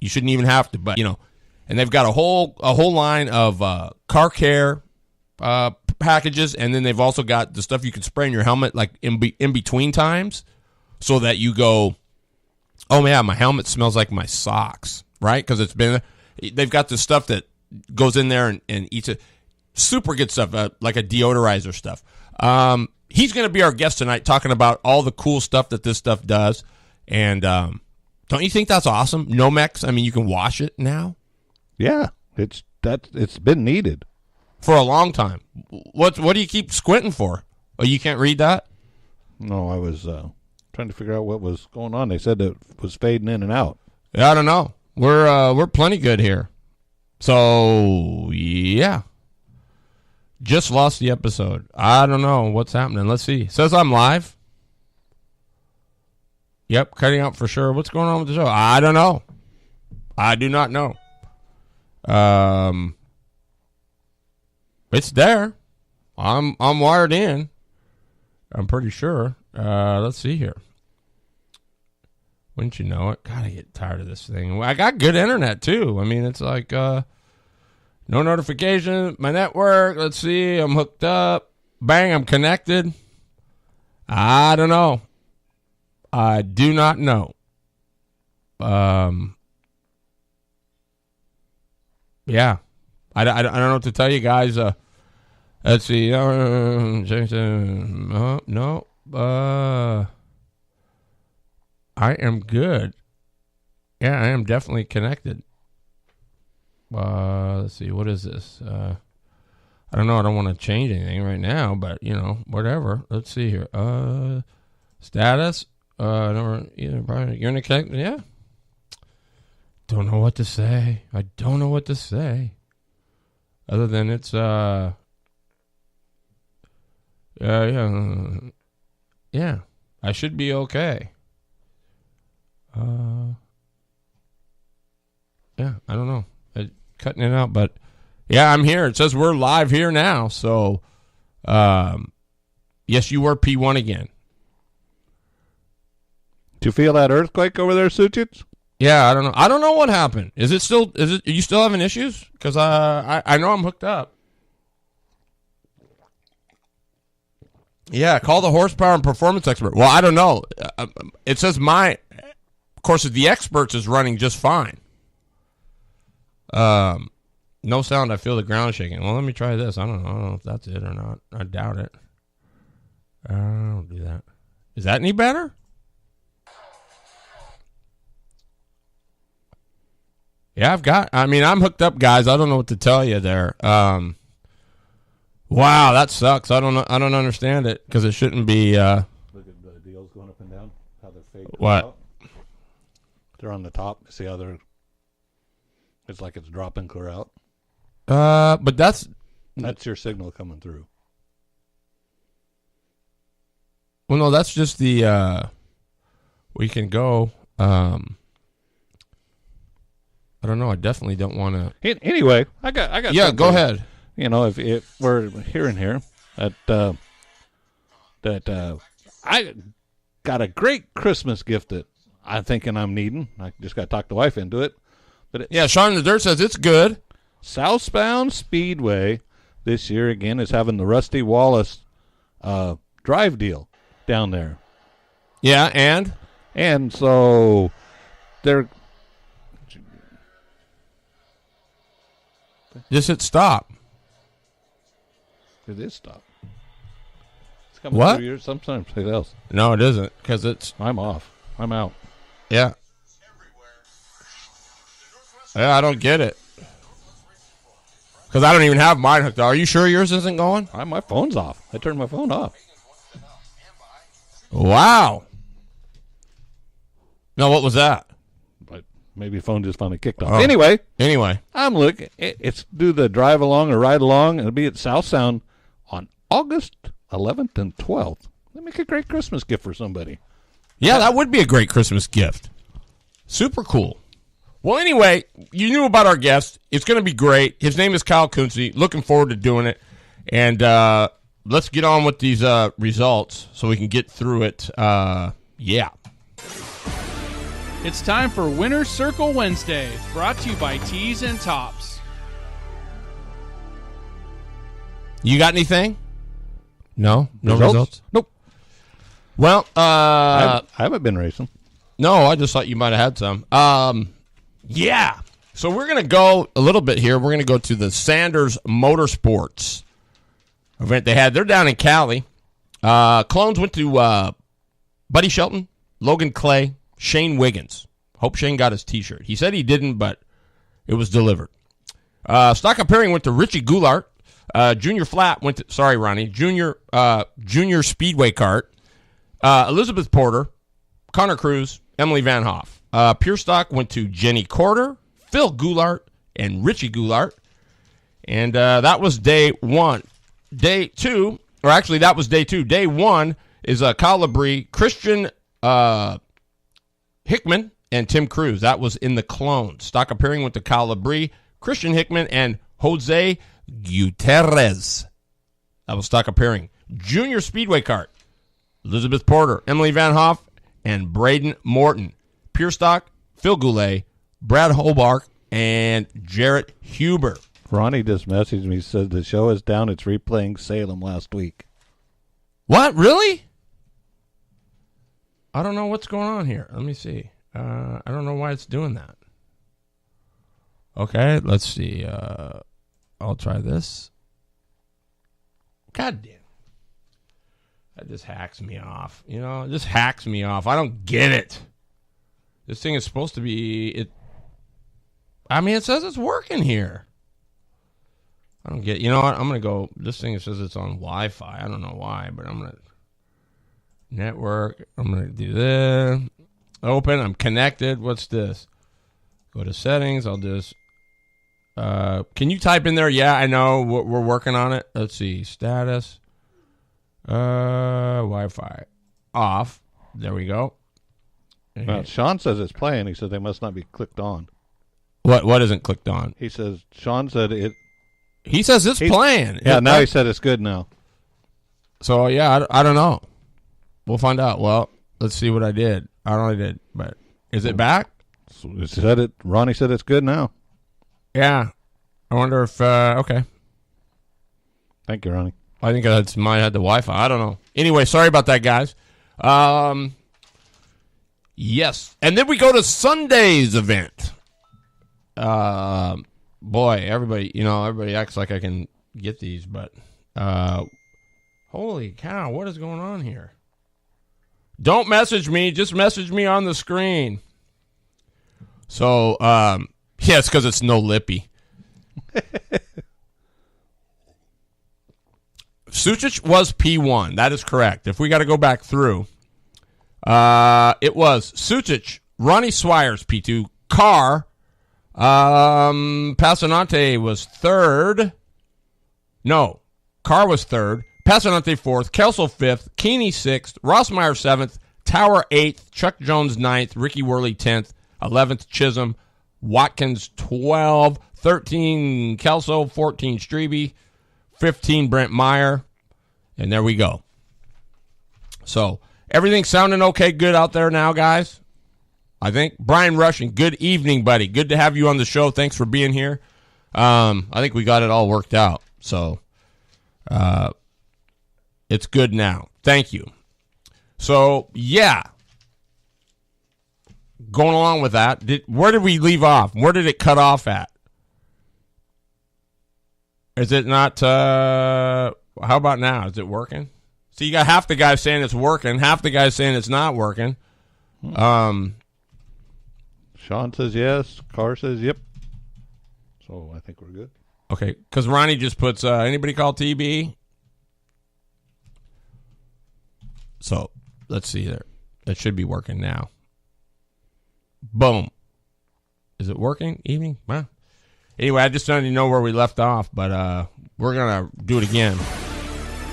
You shouldn't even have to, but, and they've got a whole line of car care packages, and then they've also got the stuff you can spray in your helmet, like in between times, so that you go, oh, yeah, my helmet smells like my socks, right? Because they've got the stuff that goes in there and eats it. Super good stuff, like a deodorizer stuff. He's going to be our guest tonight talking about all the cool stuff that this stuff does. And don't you think that's awesome? Nomex, I mean, you can wash it now. Yeah, it's been needed for a long time. What do you keep squinting for? Oh, you can't read that? No, I was trying to figure out what was going on. They said it was fading in and out. Yeah, I don't know. We're plenty good here. So, yeah. Just lost the episode. I don't know what's happening. Let's see. Says I'm live. Yep, cutting out for sure. What's going on with the show? I don't know. I do not know. It's there. I'm wired in. I'm pretty sure. Let's see here. Wouldn't you know it? God, I get tired of this thing. I got good internet too. I mean, it's like no notification. My network. Let's see. I'm hooked up. Bang, I'm connected. I don't know. I do not know. Yeah. I don't know what to tell you guys. Let's see. No. I am good. Yeah, I am definitely connected. Let's see. What is this? I don't know. I don't want to change anything right now, but, whatever. Let's see here. Status. You're in a connect. Yeah. Don't know what to say. I don't know what to say. Other than it's, yeah. I should be okay. Yeah, I don't know. Cutting it out, but yeah, I'm here. It says we're live here now. So, yes, you were P1 again. Do you feel that earthquake over there, Suchits? Yeah, I don't know. I don't know what happened. Are you still having issues? Because I know I'm hooked up. Yeah, call the horsepower and performance expert. Well, I don't know. It says of course, the experts is running just fine. No sound. I feel the ground shaking. Well, let me try this. I don't know if that's it or not. I doubt it. I don't do that. Is that any better? Yeah, I'm hooked up, guys. I don't know what to tell you there. Wow, that sucks. I don't understand it because it shouldn't be. Look at the deals going up and down. How they're fake. What? Out. They're on the top. See how they're. It's like it's dropping clear out. But that's your signal coming through. Well, no, that's just the. We can go. I don't know. I definitely don't want to. Anyway, I got. Yeah, go ahead. If we're hearing here that I got a great Christmas gift that I'm thinking I'm needing. I just got to talk the wife into it. But Sean in the Dirt says it's good. Southbound Speedway this year again is having the Rusty Wallace drive deal down there. Yeah, and so they're. Just hit stop. It is stop. It's coming what? through here sometimes else. No, it isn't because it's. I'm off. I'm out. Yeah. Yeah, I don't get it. Because I don't even have mine hooked up. Are you sure yours isn't going? My phone's off. I turned my phone off. Wow. No, what was that? But maybe the phone just finally kicked off. Oh. Anyway, I'm looking. It's do the drive along or ride along. It'll be at South Sound on August 11th and 12th. Let me make a great Christmas gift for somebody. Yeah, that would be a great Christmas gift. Super cool. Well, anyway, you knew about our guest. It's going to be great. His name is Kyle Kuntze. Looking forward to doing it. And let's get on with these results so we can get through it. Yeah. It's time for Winner's Circle Wednesday, brought to you by Tees and Tops. You got anything? No Results? Nope. Well, I haven't been racing. no, I just thought you might have had some. Yeah. So we're going to go a little bit here. We're going to go to the Sanders Motorsports event they had. They're down in Cali. Clones went to Buddy Shelton, Logan Clay, Shane Wiggins. Hope Shane got his T-shirt. He said he didn't, but it was delivered. Stock Up Pairing went to Richie Goulart. Junior Flat went to, sorry, Ronnie, Junior Speedway Kart. Elizabeth Porter, Connor Cruz, Emily Van Hoff. Pure Stock went to Jenny Corder, Phil Goulart, and Richie Goulart. And that was day one. Day two, or actually that was day two. Day one is Colibri, Christian Hickman, and Tim Cruz. That was in the Clone. Stock Up Pairing went to Colibri, Christian Hickman, and Jose Gutierrez. That was Stock Up Pairing. Junior Speedway Kart, Elizabeth Porter, Emily Van Hoff, and Braden Morton. Pure Stock, Phil Goulet, Brad Hobart, and Jarrett Huber. Ronnie just messaged me, said the show is down. It's replaying Salem last week. What? Really? I don't know what's going on here. Let me see. I don't know why it's doing that. Okay, let's see. I'll try this. God damn. That just hacks me off. You know, it just hacks me off. I don't get it. This thing is supposed to be... It says it's working here. I don't get... You know what? I'm going to go... This thing says it's on Wi-Fi. I don't know why, but I'm going to... Network. I'm going to do this. Open. I'm connected. What's this? Go to settings. I'll just... can you type in there? Yeah, I know. We're working on it. Let's see. Status. Wi-Fi. Off. There we go. Well, Sean says it's playing. He said they must not be clicked on. What isn't clicked on? He says, Sean said it. He says it's playing. Yeah, now he said it's good now. So, yeah, I don't know. We'll find out. Well, let's see what I did. I don't know what I did, but is it back? So it said it. Ronnie said it's good now. Yeah. I wonder if, okay. Thank you, Ronnie. I think that's might have the Wi-Fi. I don't know. Anyway, sorry about that, guys. Yes. And then we go to Sunday's event. Boy, everybody acts like I can get these, but holy cow, what is going on here? Don't message me, just message me on the screen. So, yeah, it's because it's no Lippi. Sucic was P1. That is correct. If we got to go back through, it was Sucic, Ronnie Swires P2, Carr, Passanante was third. No, Carr was third. Passanante fourth. Kelso fifth. Keeney sixth. Rossmeyer seventh. Tower eighth. Chuck Jones ninth. Ricky Worley 10th. 11th Chisholm. Watkins 12. 13 Kelso. 14 Strebe. 15 Brent Meyer. And there we go. So, everything sounding okay good out there now, guys? I think. Brian Rushing, good evening, buddy. Good to have you on the show. Thanks for being here. I think we got it all worked out. So, it's good now. Thank you. So, yeah. Going along with that, where did we leave off? Where did it cut off at? Is it not, how about now? Is it working? So you got half the guys saying it's working, half the guys saying it's not working. Sean says yes. Carr says yep. So I think we're good. Okay, because Ronnie just puts, anybody call TB? So, let's see there. That should be working now. Boom. Is it working? Evening? Well, anyway, I just wanted to know where we left off, but we're going to do it again.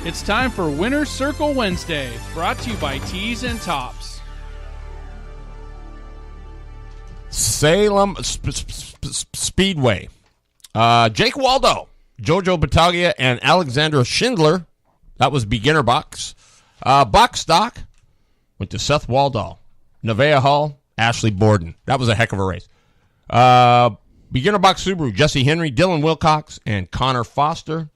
It's time for Winner's Circle Wednesday, brought to you by Tees and Tops. Salem Speedway. Jake Waldo, Jojo Battaglia, and Alexandra Schindler. That was beginner box. Box stock went to Seth Waldall. Nevaeh Hall, Ashley Borden. That was a heck of a race. Beginner box Subaru, Jesse Henry, Dylan Wilcox, and Connor Foster.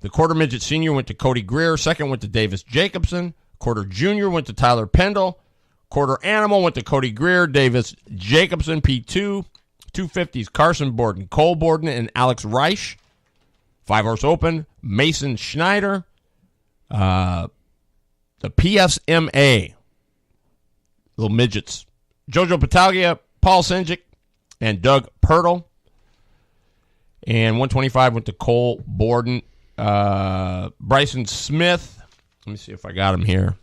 The quarter midget senior went to Cody Greer. Second went to Davis Jacobson. Quarter junior went to Tyler Pendle. Quarter animal went to Cody Greer, Davis Jacobson, P2. 250s, Carson Borden, Cole Borden, and Alex Reich. 5-horse open, Mason Schneider. The PSMA, little midgets, Jojo Battaglia, Paul Sinjic, and Doug Pirtle. And 125 went to Cole Borden. Bryson Smith. Let me see if I got him here.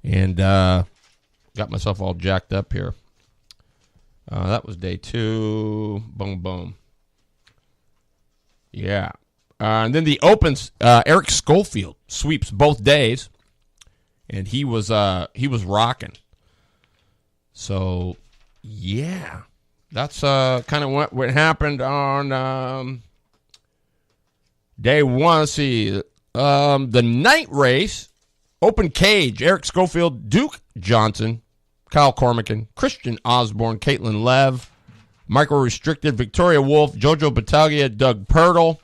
And got myself all jacked up here. That was day 2. Boom, boom. Yeah. And then the opens, Eric Schofield sweeps both days, and he was rocking. So, yeah, that's kind of what happened on day 1. Let's see, the night race, open cage, Eric Schofield, Duke Johnson, Kyle Cormican, Christian Osborne, Caitlin Lev, micro restricted, Victoria Wolf, Jojo Battaglia, Doug Pirtle.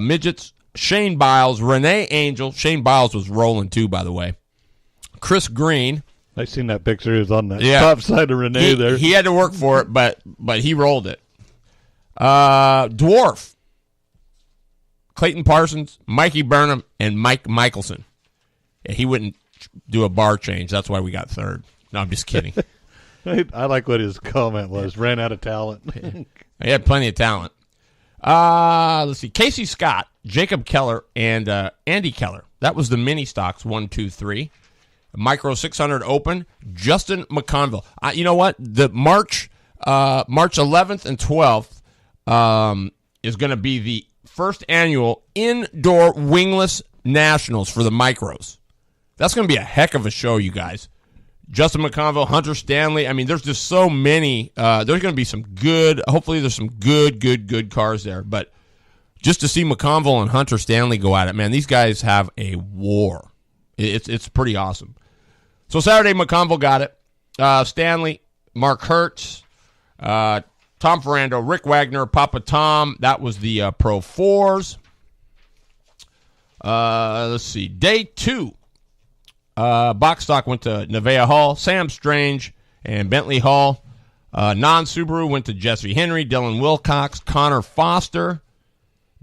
Midgets, Shane Biles, Renee Angel. Shane Biles was rolling too, by the way. Chris Green. I seen that picture. He was on that top side of Renee there. He had to work for it, but he rolled it. Dwarf, Clayton Parsons, Mikey Burnham, and Mike Michelson. Yeah, he wouldn't do a bar change. That's why we got third. No, I'm just kidding. I like what his comment was. Ran out of talent. He had plenty of talent. Let's see. Casey Scott, Jacob Keller, and Andy Keller. That was the mini stocks, 1, 2, 3. Micro 600 open, Justin McConville. You know what? The March 11th and 12th is going to be the first annual indoor wingless nationals for the micros. That's going to be a heck of a show, you guys. Justin McConville, Hunter Stanley. I mean, there's just so many. There's going to be some good, hopefully there's some good cars there. But just to see McConville and Hunter Stanley go at it, man, these guys have a war. It's pretty awesome. So Saturday, McConville got it. Stanley, Mark Hertz, Tom Ferrando, Rick Wagner, Papa Tom. That was the Pro 4s. Let's see. Day 2. Box stock went to Nevaeh Hall, Sam Strange, and Bentley Hall. Non-Subaru went to Jesse Henry, Dylan Wilcox, Connor Foster.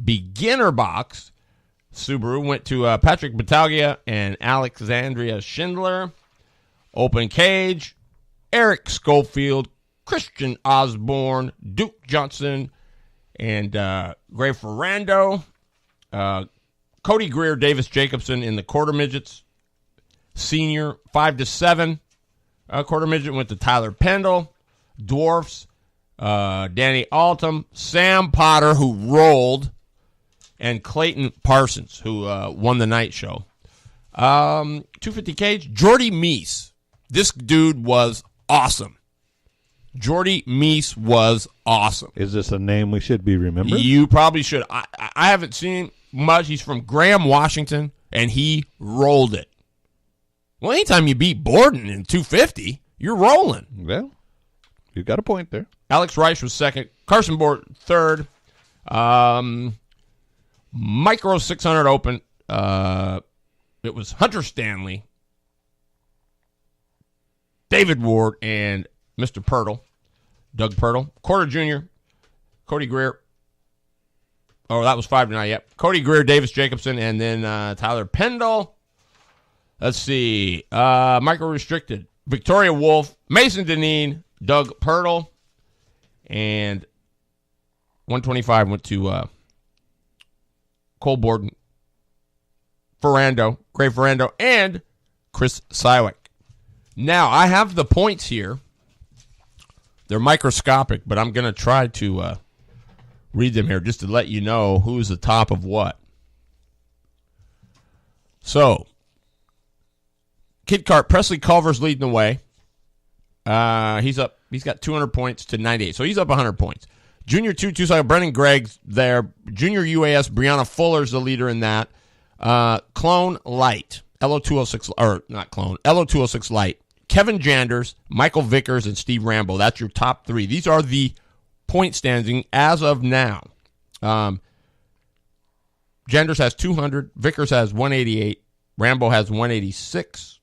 Beginner box, Subaru went to Patrick Battaglia and Alexandria Schindler. Open cage, Eric Schofield, Christian Osborne, Duke Johnson, and Gray Ferrando. Cody Greer, Davis Jacobson in the quarter midgets. Senior, 5 to 7. Quarter midget went to Tyler Pendle. Dwarfs, Danny Altum, Sam Potter, who rolled, and Clayton Parsons, who won the night show. 250 cage, Jordy Meese. This dude was awesome. Jordy Meese was awesome. Is this a name we should be remembering? You probably should. I haven't seen much. He's from Graham, Washington, and he rolled it. Well, anytime you beat Borden in 250, you're rolling. Well, you got a point there. Alex Reich was second. Carson Borden third. Micro 600 open. It was Hunter Stanley, David Ward, and Mr. Pirtle, Doug Pirtle. Quarter junior, Cody Greer. Oh, that was 5 to 9. Yep. Cody Greer, Davis Jacobson, and then Tyler Pendle. Let's see. Micro restricted. Victoria Wolf, Mason Deneen, Doug Pirtle, and 125 went to Cole Borden, Ferrando, Gray Ferrando, and Chris Sywick. Now, I have the points here. They're microscopic, but I'm going to try to read them here just to let you know who's the top of what. So, Kid Cart, Presley Culver's leading the way. He's up. He's got 200 points to 98, so he's up 100 points. Junior 2, Tucson, Brennan Gregg's there. Junior UAS, Brianna Fuller's the leader in that. Clone Light, LO206, or not Clone, LO206 Light, Kevin Janders, Michael Vickers, and Steve Rambo. That's your top 3. These are the point standing as of now. Janders has 200. Vickers has 188. Rambo has 186.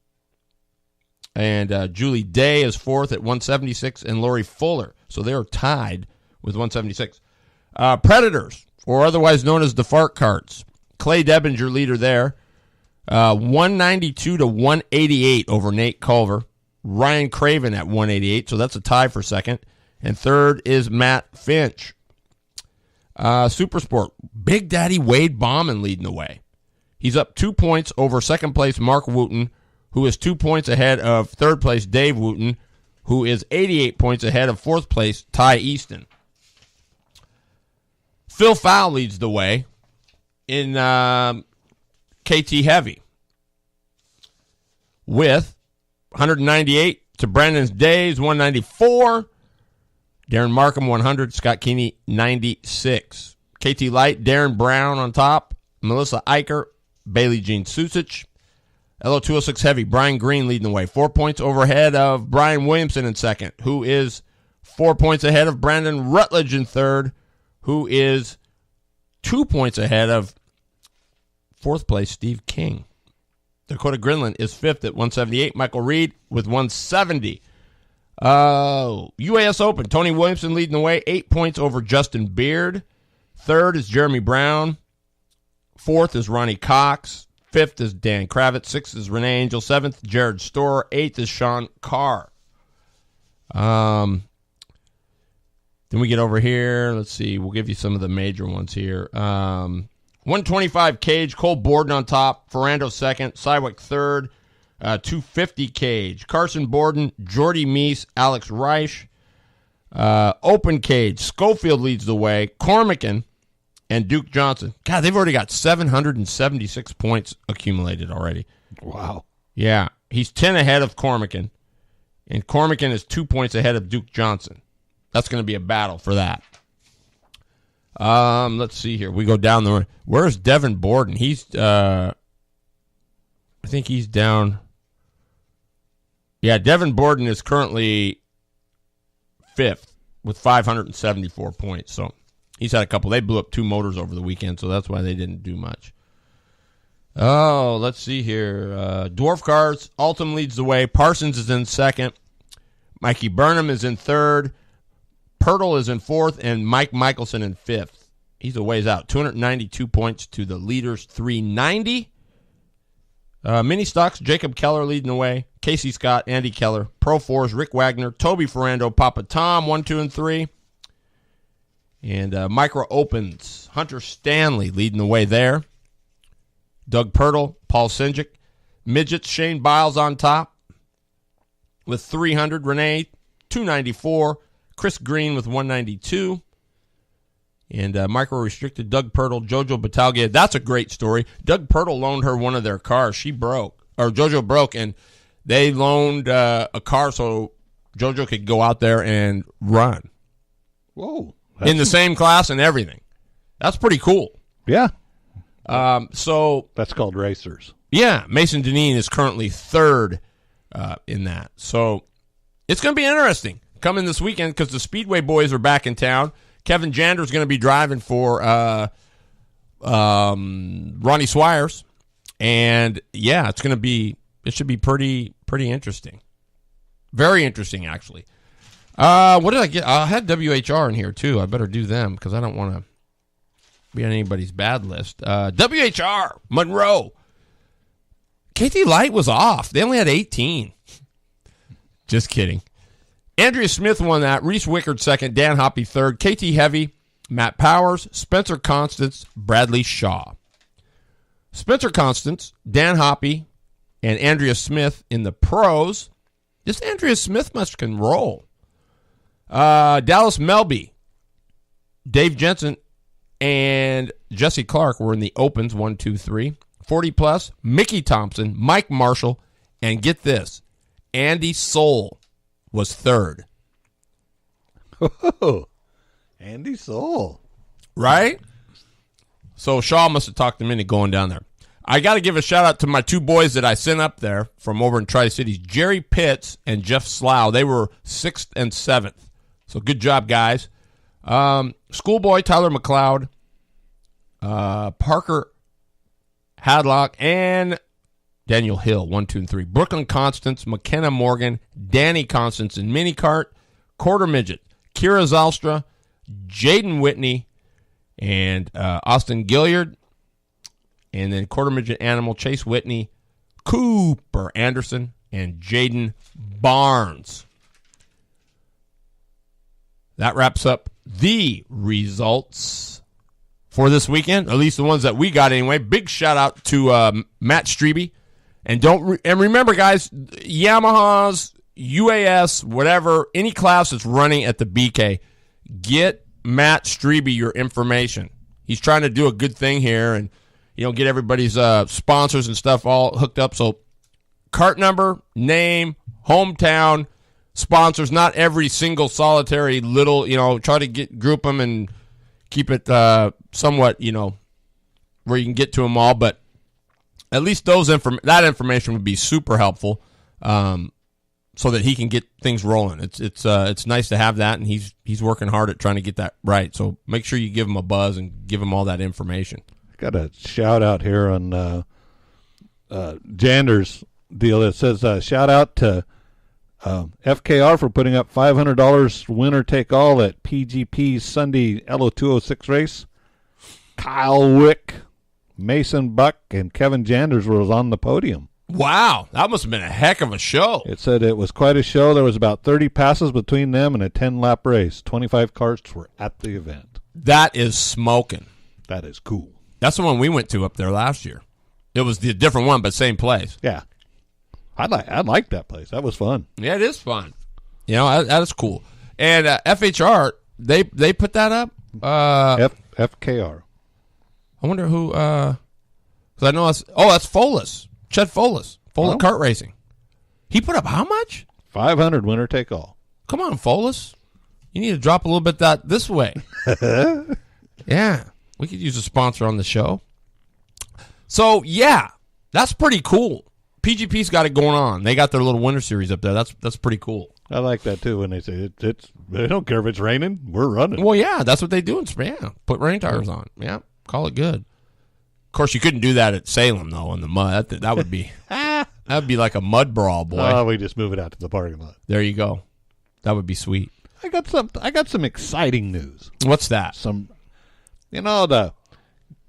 And Julie Day is 4th at 176. And Lori Fuller. So they're tied with 176. Predators, or otherwise known as the Fart Carts. Clay Debinger, leader there. 192 to 188 over Nate Culver. Ryan Craven at 188, so that's a tie for second. And third is Matt Finch. Supersport, Big Daddy Wade Bauman leading the way. He's up 2 points over second place Mark Wooten, who is 2 points ahead of third place Dave Wooten, who is 88 points ahead of fourth place Ty Easton. Phil Fowl leads the way in KT Heavy with 198 to Brandon's Days, 194. Darren Markham, 100. Scott Keeney, 96. KT Light, Darren Brown on top. Melissa Eicher, Bailey Jean Susich. LO206 Heavy, Brian Green leading the way. 4 points overhead of Brian Williamson in second, who is 4 points ahead of Brandon Rutledge in third, who is 2 points ahead of fourth place Steve King. Dakota Grinland is fifth at 178. Michael Reed with 170. UAS Open, Tony Williamson leading the way, 8 points over Justin Beard. Third is Jeremy Brown. Fourth is Ronnie Cox. Fifth is Dan Kravitz. Sixth is Renee Angel. Seventh, Jared Storer. Eighth is Sean Carr. Then we get over here. Let's see. We'll give you some of the major ones here. 125 cage, Cole Borden on top. Ferrando second. Cywick third. 250 cage, Carson Borden, Jordy Meese, Alex Reich. Open cage, Schofield leads the way. Cormican and Duke Johnson. God, they've already got 776 points accumulated already. Wow. Yeah, he's 10 ahead of Cormican, and Cormican is 2 points ahead of Duke Johnson. That's going to be a battle for that. Let's see here. We go down the road. Where's Devin Borden? He's, I think he's down. Yeah, Devin Borden is currently fifth with 574 points. So he's had a couple. They blew up 2 motors over the weekend, so that's why they didn't do much. Oh, let's see here. Dwarf Cars, Altum leads the way. Parsons is in second. Mikey Burnham is in third. Pirtle is in fourth, and Mike Michelson in fifth. He's a ways out. 292 points to the leaders, 390. Mini Stocks, Jacob Keller leading the way. Casey Scott, Andy Keller. Pro Fours, Rick Wagner, Toby Ferrando, Papa Tom, 1, 2, and 3. And Micro Opens, Hunter Stanley leading the way there. Doug Pirtle, Paul Sinjic. Midgets, Shane Biles on top with 300. Renee, 294. Chris Green with 192. And Micro Restricted, Doug Pirtle, Jojo Battaglia. That's a great story. Doug Pirtle loaned her one of their cars. She broke, or Jojo broke, and they loaned a car so Jojo could go out there and run. Whoa. In the same class and everything. That's pretty cool. Yeah. So that's called racers. Yeah, Mason Deneen is currently third in that. So it's going to be interesting coming this weekend because the Speedway boys are back in town. Kevin Jander is going to be driving for Ronnie Swires. And, yeah, it should be pretty interesting. Very interesting, actually. What did I get? I had WHR in here, too. I better do them because I don't want to be on anybody's bad list. WHR, Monroe. KT Light was off. They only had 18. Just kidding. Andrea Smith won that. Reese Wickard second. Dan Hoppy third. KT Heavy, Matt Powers, Spencer Constance, Bradley Shaw. Spencer Constance, Dan Hoppy, and Andrea Smith in the pros. This Andrea Smith must can roll. Dallas Melby, Dave Jensen, and Jesse Clark were in the opens, 1, 2, 3. 40 plus, Mickey Thompson, Mike Marshall, and get this, Andy Soul was third. Oh, Andy Soul. Right? So Shaw must have talked him into going down there. I got to give a shout-out to my two boys that I sent up there from over in Tri-Cities, Jerry Pitts and Jeff Slough. They were 6th and 7th. So good job, guys. Schoolboy, Tyler McLeod, Parker Hadlock, and Daniel Hill, 1, 2, and 3. Brooklyn Constance, McKenna Morgan, Danny Constance in mini cart, quarter midget, Kira Zalstra, Jaden Whitney, and Austin Gilliard. And then quarter midget animal, Chase Whitney, Cooper Anderson, and Jaden Barnes. That wraps up the results for this weekend, at least the ones that we got anyway. Big shout out to Matt Strebe. And remember, guys, Yamahas, UAS, whatever, any class that's running at the BK, get Matt Strebe your information. He's trying to do a good thing here and get everybody's sponsors and stuff all hooked up. So cart number, name, hometown, sponsors, not every single solitary little, try to group them and keep it somewhat, where you can get to them all. But at least that information would be super helpful so that he can get things rolling. It's nice to have that, and he's working hard at trying to get that right. So make sure you give him a buzz and give him all that information. Got a shout out here on Jander's deal. It says shout out to FKR for putting up $500 winner take all at PGP's Sunday LO206 race. Kyle Wick, Mason Buck, and Kevin Janders was on the podium. Wow, that must have been a heck of a show. It said it was quite a show. There was about 30 passes between them and a 10-lap race. 25 carts were at the event. That is smoking. That is cool. That's the one we went to up there last year. It was the different one, but same place. Yeah. I like that place. That was fun. Yeah, it is fun. That is cool. And FHR, they put that up? FKR. I wonder who, because I know that's Folis. Chet Folis. Folis Kart Racing. He put up how much? 500 winner take all. Come on, Folis. You need to drop a little bit that this way. Yeah. We could use a sponsor on the show. So, yeah, that's pretty cool. PGP's got it going on. They got their little winter series up there. That's pretty cool. I like that, too, when they say they don't care if it's raining. We're running. Well, yeah, that's what they do. Yeah, put rain tires on. Yeah, call it good. Of course, you couldn't do that at Salem, though, in the mud. That would be like a mud brawl, boy. Oh, we just move it out to the parking lot. There you go. That would be sweet. I got some exciting news. What's that? The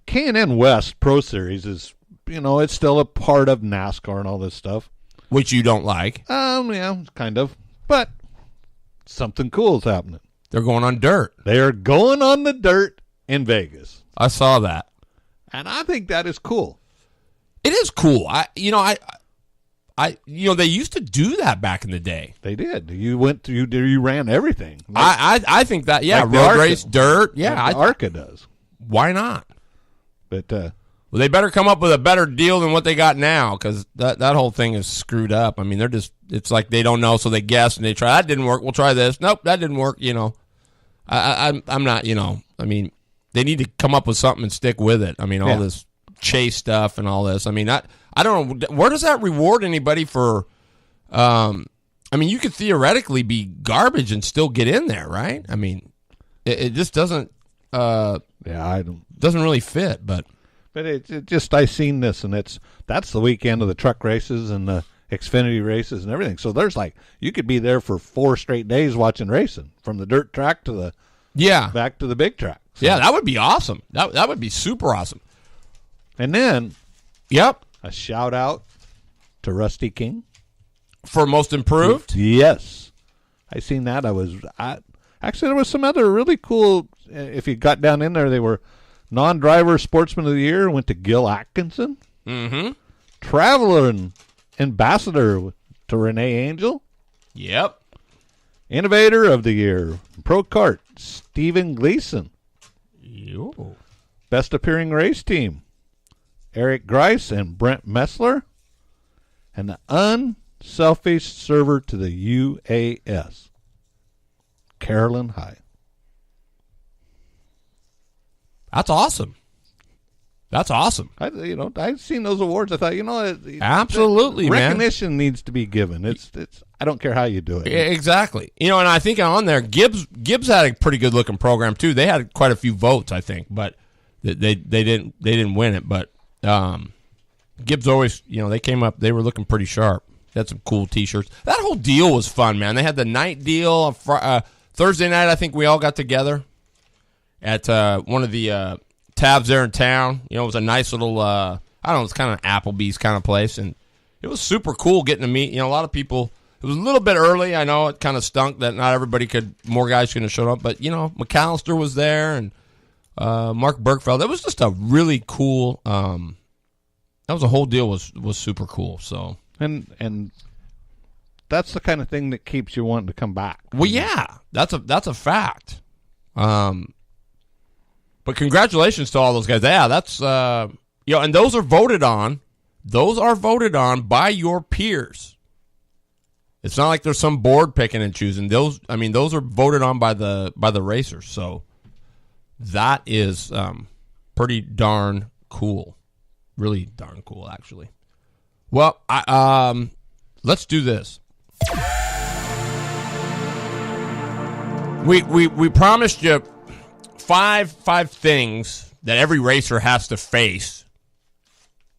K&N West Pro Series is, it's still a part of NASCAR and all this stuff. Which you don't like. Yeah, kind of. But something cool is happening. They're going on dirt. They are going on the dirt in Vegas. I saw that. And I think that is cool. It is cool. They used to do that back in the day. They did. You ran everything. I think that, yeah, like road race, dirt. Yeah. Like ARCA does. Why not? But well, they better come up with a better deal than what they got now, because that whole thing is screwed up. I mean, it's like they don't know, so they guess and they try. That didn't work. We'll try this. Nope, that didn't work. I'm not. I mean, they need to come up with something and stick with it. I mean, all this chase stuff and all this. I mean, I don't know. Where does that reward anybody for? I mean, you could theoretically be garbage and still get in there, right? I mean, it just doesn't. Doesn't really fit, but it just I seen this, and that's the weekend of the truck races and the Xfinity races and everything. So there's you could be there for 4 straight days watching racing from the dirt track to the back to the big track. So, yeah, that would be awesome. That would be super awesome. And then, yep, a shout out to Rusty King for most improved. Yes, I seen that. Actually, there was some other really cool. If you got down in there, they were non-driver sportsman of the year went to Gil Atkinson. Mm-hmm. Traveler and ambassador to Renee Angel. Yep. Innovator of the year, Pro Kart, Stephen Gleason. Yo. Best appearing race team, Eric Grice and Brent Messler. And the unselfish server to the UAS, Carolyn High. That's awesome. That's awesome. I've seen those awards. I thought, Absolutely, man. recognition needs to be given. It's. I don't care how you do it. Exactly. And I think on there, Gibbs had a pretty good looking program too. They had quite a few votes, I think, but they didn't win it. But Gibbs always, they came up. They were looking pretty sharp. They had some cool T-shirts. That whole deal was fun, man. They had the night deal. Thursday night, I think we all got together at one of the tabs there in town. It was a nice little, it's kind of Applebee's kind of place, and it was super cool getting to meet. A lot of people. It was a little bit early. I know it kind of stunk that not everybody more guys couldn't have shown up, but McAllister was there and Mark Bergfeld. It was just a really cool. That was the whole deal was super cool. So and that's the kind of thing that keeps you wanting to come back. Well, yeah, that's a fact. But congratulations to all those guys. Yeah, that's and those are voted on. Those are voted on by your peers. It's not like there's some board picking and choosing. Those are voted on by the racers. So that is pretty darn cool. Really darn cool, actually. Well, let's do this. We promised you five things that every racer has to face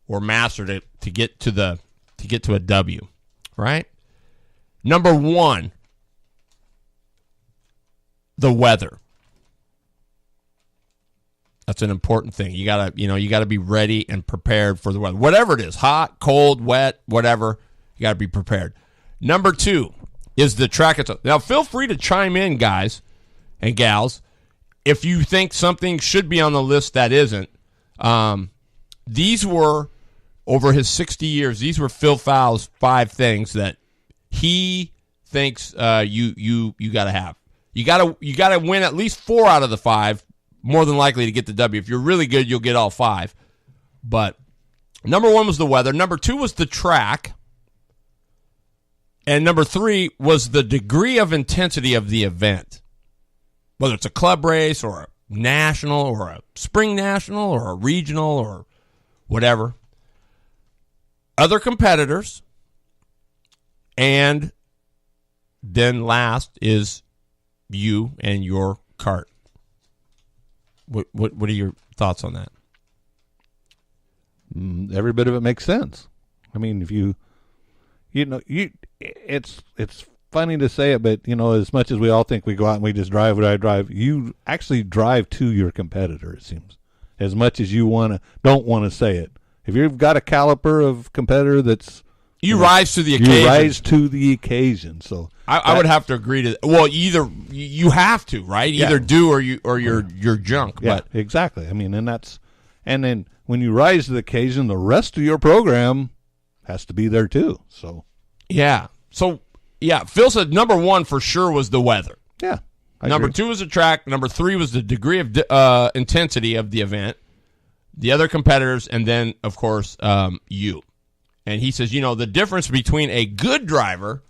or master to get to a W, right? Number 1, the weather. That's an important thing. You gotta be ready and prepared for the weather. Whatever it is, hot, cold, wet, whatever, you gotta be prepared. Number 2 is the track itself. Now, feel free to chime in, guys and gals, if you think something should be on the list that isn't. These were, over his 60 years, these were Phil Fowle's 5 things that he thinks you got to have. You got to win at least 4 out of the 5, more than likely to get the W. If you're really good, you'll get all 5. But number 1 was the weather. Number 2 was the track. And number 3 was the degree of intensity of the event. Whether it's a club race or a national or a spring national or a regional or whatever. Other competitors. And then last is you and your kart. What are your thoughts on that? Every bit of it makes sense. I mean, if it's funny to say it, but as much as we all think we go out and we just drive what I drive, you actually drive to your competitor. It seems, as much as you don't want to say it. If you've got a caliper of competitor that's You rise to the occasion. You rise to the occasion. So I would have to agree to. Well, either you have to, right? Either do or you're junk. Yeah, but exactly. I mean, and then when you rise to the occasion, the rest of your program has to be there too. So yeah. So yeah, Phil said number 1 for sure was the weather. Yeah. Number 2 was the track. Number 3 was the degree of intensity of the event, the other competitors, and then of course you. And he says, the difference between a good driver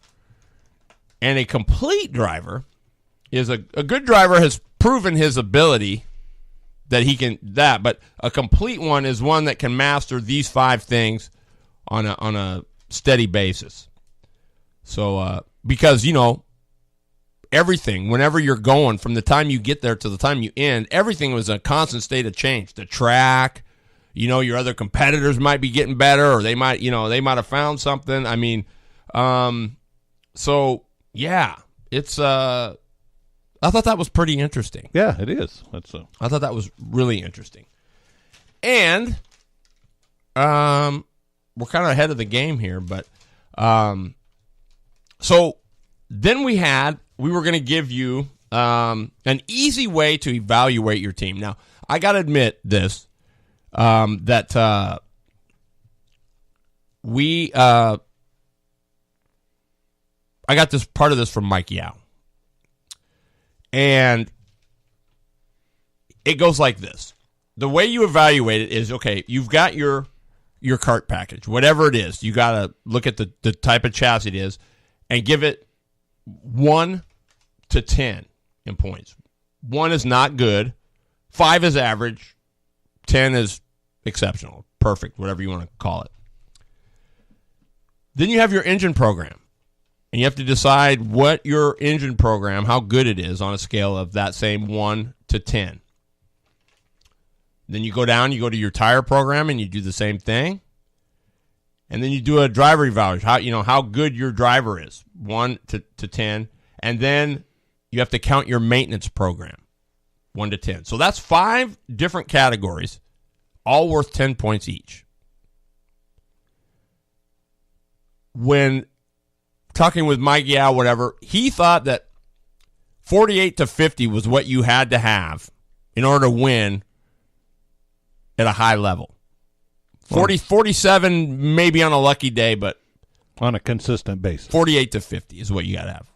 and a complete driver is a good driver has proven his ability that he can that, but a complete one is one that can master these 5 things on a steady basis. So because everything, whenever you're going, from the time you get there to the time you end, everything was a constant state of change. The track. Your other competitors might be getting better, or they might have found something. I mean, so yeah, it's. I thought that was pretty interesting. Yeah, it is. I thought that was really interesting, and we're kind of ahead of the game here, but so then we were going to give you an easy way to evaluate your team. Now, I got to admit this. That I got this part of this from Mike Yao, and it goes like this. The way you evaluate it is, okay, you've got your kart package, whatever it is. You got to look at the type of chassis it is and give it 1 to 10 in points. 1 is not good, 5 is average, 10 is exceptional, perfect, whatever you want to call it. Then you have your engine program. And you have to decide what your engine program, how good it is on a scale of that same 1 to 10. Then you go down, you go to your tire program, and you do the same thing. And then you do a driver evaluation, how good your driver is, 1 to 10. And then you have to count your maintenance program, 1 to 10. So that's 5 different categories, all worth 10 points each. When talking with Mike, whatever, he thought that 48 to 50 was what you had to have in order to win at a high level. 47 maybe on a lucky day, but on a consistent basis. 48 to 50 is what you got to have.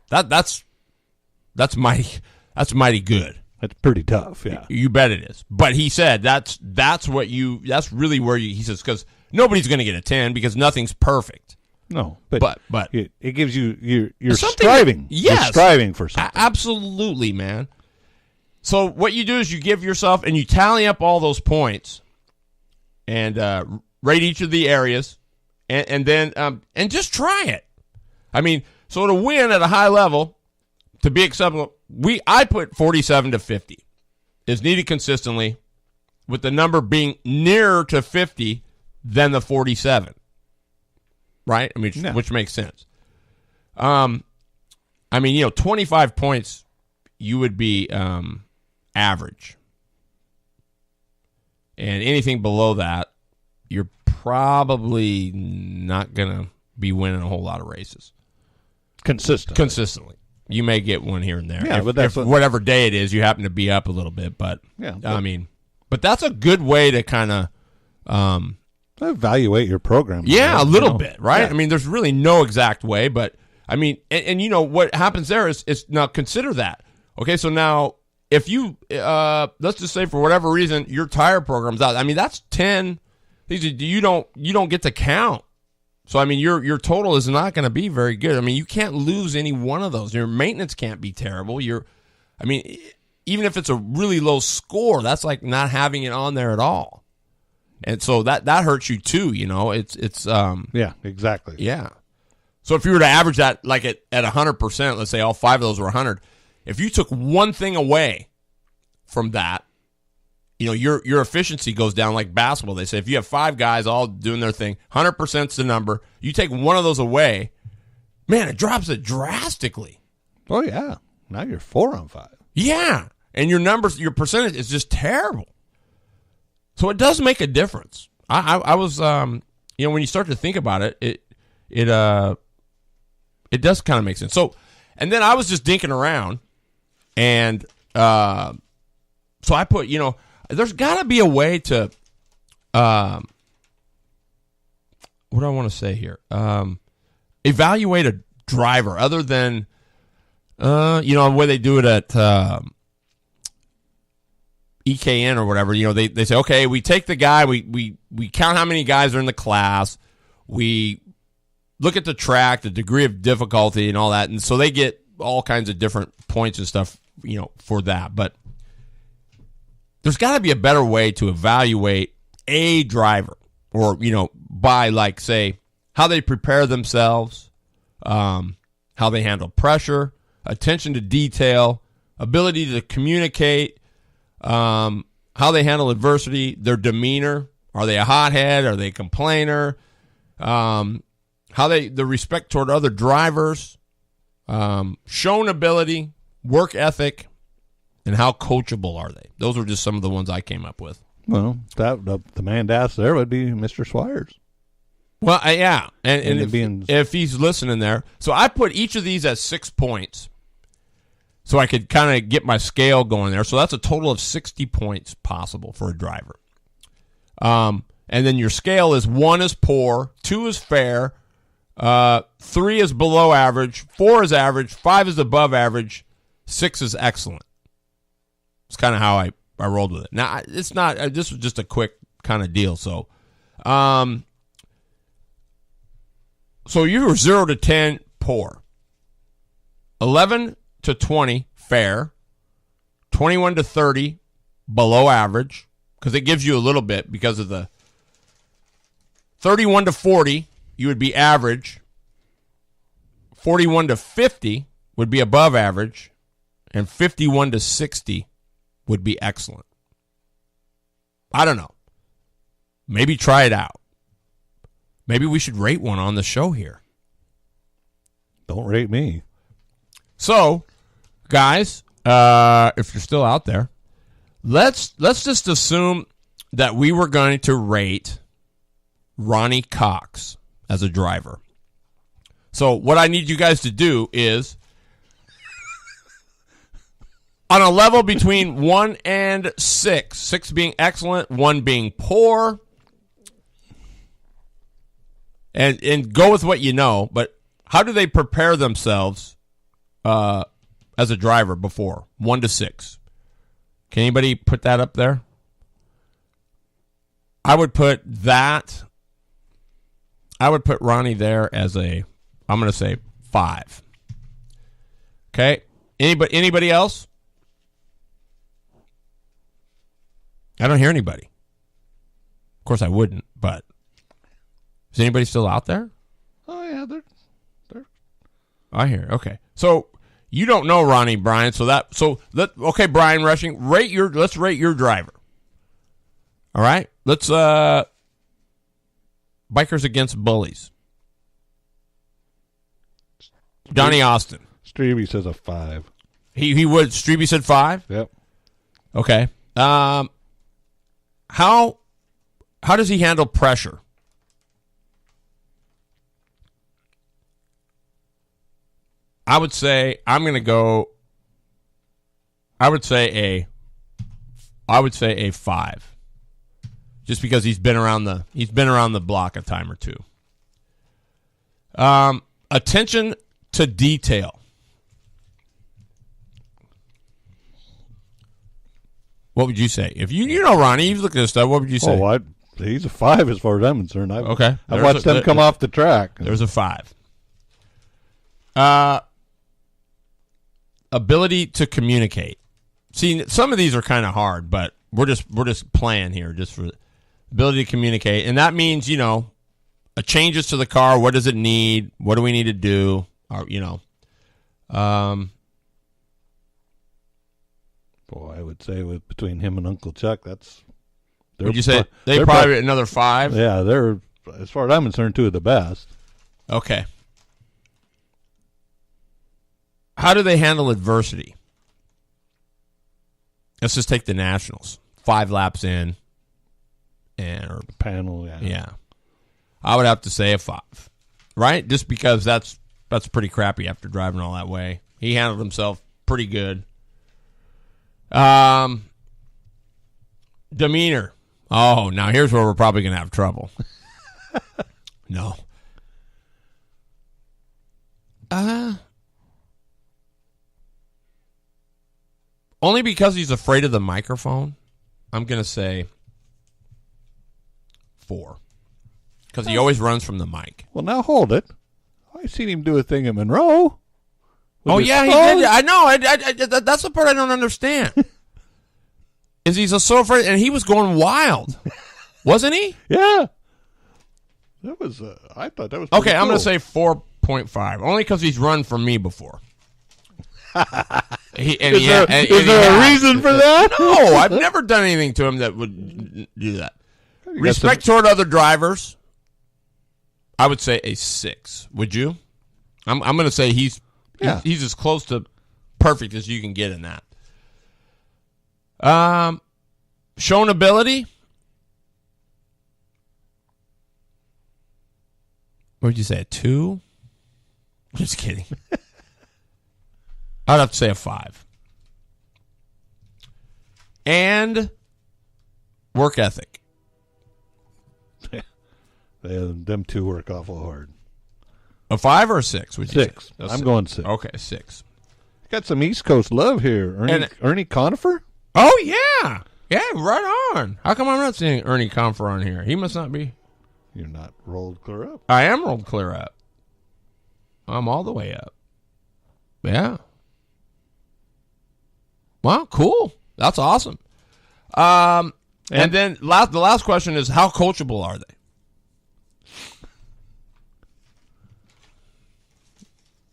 That's mighty good. That's pretty tough, yeah. You bet it is. But he said that's really where he says, because nobody's going to get a 10 because nothing's perfect. No, but it gives you you're striving. Yes. You're striving for something. Absolutely, man. So what you do is you give yourself, and you tally up all those points and rate each of the areas, and then and just try it. I mean, so to win at a high level, to be acceptable, I put 47 to 50 is needed consistently, with the number being nearer to 50 than the 47. Right? I mean, which makes sense. 25 points, you would be average. And anything below that, you're probably not going to be winning a whole lot of races. Consistently. You may get one here and there. Yeah, but that's whatever day it is, you happen to be up a little bit. But, but that's a good way to kind of... evaluate your program. Yeah, a little bit, right? Yeah. I mean, there's really no exact way, but I mean, and what happens there is now consider that. Okay, so now if you let's just say for whatever reason your tire program's out, I mean that's 10. You don't get to count. So I mean your total is not going to be very good. I mean you can't lose any one of those. Your maintenance can't be terrible. Even if it's a really low score, that's like not having it on there at all. And so that hurts you too, It's yeah, exactly. Yeah. So if you were to average that like at 100%, let's say all 5 of those were 100, if you took one thing away from that, your efficiency goes down like basketball. They say if you have 5 guys all doing their thing, 100%'s the number. You take one of those away, man, it drops it drastically. Oh yeah. Now you're 4 on 5. Yeah. And your percentage is just terrible. So it does make a difference. I was, when you start to think about it, it does kind of make sense. So, and then I was just dinking around, and so I put, there's got to be a way to, what do I want to say here? Evaluate a driver other than, the way they do it at EKN or whatever, they say, okay, we take the guy, we count how many guys are in the class, we look at the track, the degree of difficulty and all that, and so they get all kinds of different points and stuff, for that. But there's got to be a better way to evaluate a driver, or, by like, say, how they prepare themselves, how they handle pressure, attention to detail, ability to communicate, how they handle adversity, their demeanor. Are they a hothead? Are they a complainer? The respect toward other drivers, shown ability, work ethic, and how coachable are they? Those are just some of the ones I came up with. Well, the man to ask there would be Mr. Swires. Well, yeah, and if he's listening there. So I put each of these at 6 points, so I could kind of get my scale going there. So that's a total of 60 points possible for a driver. And then your scale is 1 is poor, 2 is fair, 3 is below average, 4 is average, 5 is above average, 6 is excellent. It's kind of how I rolled with it. Now, it's not, this was just a quick kind of deal. So, so you were 0 to 10 poor, 11 to 20 fair, 21 to 30 below average, because it gives you a little bit because of the 31 to 40, you would be average. 41 to 50 would be above average. And 51 to 60 would be excellent. I don't know. Maybe try it out. Maybe we should rate one on the show here. Don't rate me. So, guys, if you're still out there, let's just assume that we were going to rate Ronnie Cox as a driver. So what I need you guys to do is, on a level between 1 and 6, 6 being excellent, 1 being poor, and go with what you know, but how do they prepare themselves as a driver before? 1 to 6. Can anybody put that up there? I would put Ronnie there as I'm going to say 5. Okay? Anybody else? I don't hear anybody. Of course I wouldn't, but is anybody still out there? Oh, yeah, they're... I hear. Okay. So you don't know Ronnie, Brian, okay, Brian Rushing, let's rate your driver. All right? Let's Bikers Against Bullies. Donnie Austin. Strebe says a 5. He would. Strebe said 5? Yep. Okay. How does he handle pressure? I would say a 5. Just because he's been around the block a time or two. Attention to detail. What would you say? If you know Ronnie, you've looked at this stuff, what would you say? Oh, he's a 5 as far as I'm concerned. Okay. I've watched them come off the track. There's a 5. Ability to communicate. See, some of these are kind of hard, but we're just playing here just for ability to communicate, and that means changes to the car. What does it need? What do we need to do? Or, Boy, I would say between him and Uncle Chuck, would you say they're probably another 5? Yeah, they're, as far as I'm concerned, 2 of the best. Okay. How do they handle adversity? Let's just take the Nationals. 5 laps in, or panel, yeah. I would have to say a 5, right? Just because that's pretty crappy after driving all that way. He handled himself pretty good. Demeanor. Oh, now here's where we're probably going to have trouble. No. Only because he's afraid of the microphone, I'm going to say 4. Because he always runs from the mic. Well, now hold it. I've seen him do a thing at Monroe. Oh, yeah, he did. I know. That's the part I don't understand. Is he's so afraid, and he was going wild, wasn't he? Yeah. That was. I thought that was okay. cool. I'm going to say 4.5, only because he's run from me before. Is there a reason for that? No, I've never done anything to him that would do that. Respect toward other drivers. I would say a 6. Would you? I'm going to say he's as close to perfect as you can get in that. Shown ability. What would you say? A 2? Just kidding. I'd have to say a 5. And work ethic. Them 2 work awful hard. A 5 or a 6? Would you 6. I'm going 6. Okay, 6. Got some East Coast love here. Ernie Conifer? Oh, yeah. Yeah, right on. How come I'm not seeing Ernie Conifer on here? He must not be. You're not rolled clear up. I am rolled clear up. I'm all the way up. Yeah. Wow, cool. That's awesome. And then the last question is, how coachable are they?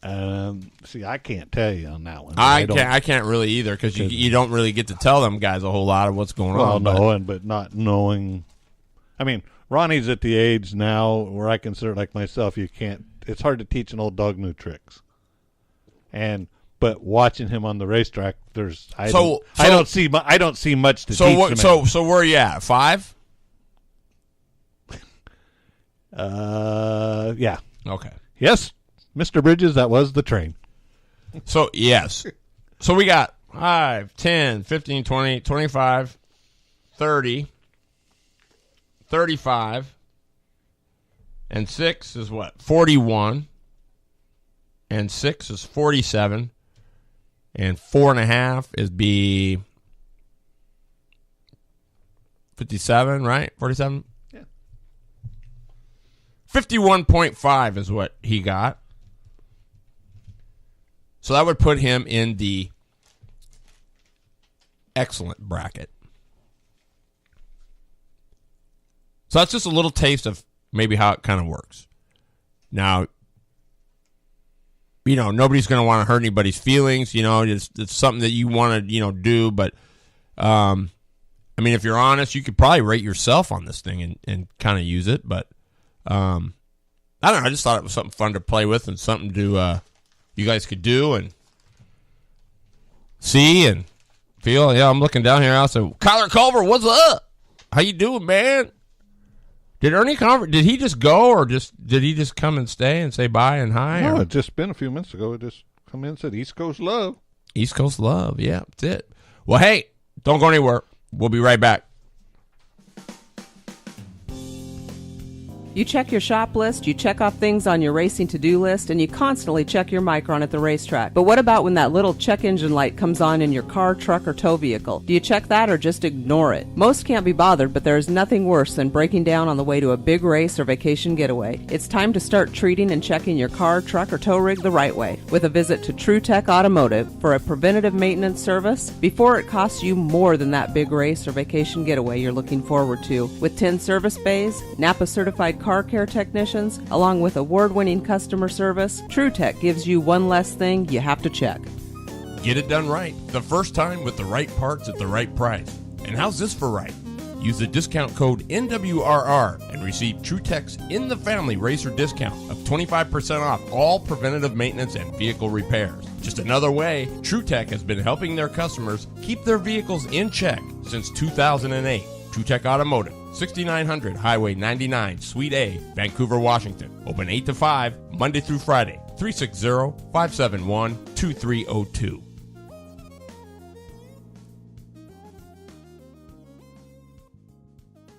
See, I can't tell you on that one. I can't really either because you don't really get to tell them guys a whole lot of what's going on. Well, no, but not knowing. I mean, Ronnie's at the age now where I consider, like myself, you can't. It's hard to teach an old dog new tricks. But watching him on the racetrack, I don't see much to teach him. So where are you at? 5? Yeah. Okay. Yes, Mr. Bridges, that was the train. So, yes. So we got 5, 10, 15, 20, 25, 30, 35, and 6 is what? 41, and 6 is 47, and 4.5 is 57, right? 47? Yeah. 51.5 is what he got. So that would put him in the excellent bracket. So that's just a little taste of maybe how it kind of works. Now, nobody's going to want to hurt anybody's feelings. It's something that you want to, do. But, if you're honest, you could probably rate yourself on this thing and kind of use it. But, I don't know. I just thought it was something fun to play with and something to you guys could do and see and feel. Yeah, I'm looking down here. I said, Kyler Culver, what's up? How you doing, man? Did Ernie did he just go or did he just come and stay and say bye and hi? No, it just been a few minutes ago. It just come in and said East Coast love. East Coast love, yeah, that's it. Well, hey, don't go anywhere. We'll be right back. You check your shop list, you check off things on your racing to-do list, and you constantly check your micron at the racetrack. But what about when that little check engine light comes on in your car, truck, or tow vehicle? Do you check that or just ignore it? Most can't be bothered, but there is nothing worse than breaking down on the way to a big race or vacation getaway. It's time to start treating and checking your car, truck, or tow rig the right way with a visit to True Tech Automotive for a preventative maintenance service before it costs you more than that big race or vacation getaway you're looking forward to. With 10 service bays, NAPA-certified car care technicians, along with award-winning customer service, TrueTech gives you one less thing you have to check. Get it done right, the first time with the right parts at the right price. And how's this for right? Use the discount code NWRR and receive TrueTech's In the Family Racer discount of 25% off all preventative maintenance and vehicle repairs. Just another way, TrueTech has been helping their customers keep their vehicles in check since 2008. TrueTech Automotive, 6900 Highway 99, Suite A, Vancouver, Washington. Open 8 to 5, Monday through Friday. 360-571-2302.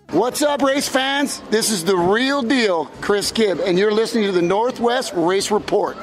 What's up, race fans? This is the real deal, Chris Gibb, and you're listening to the Northwest Race Report.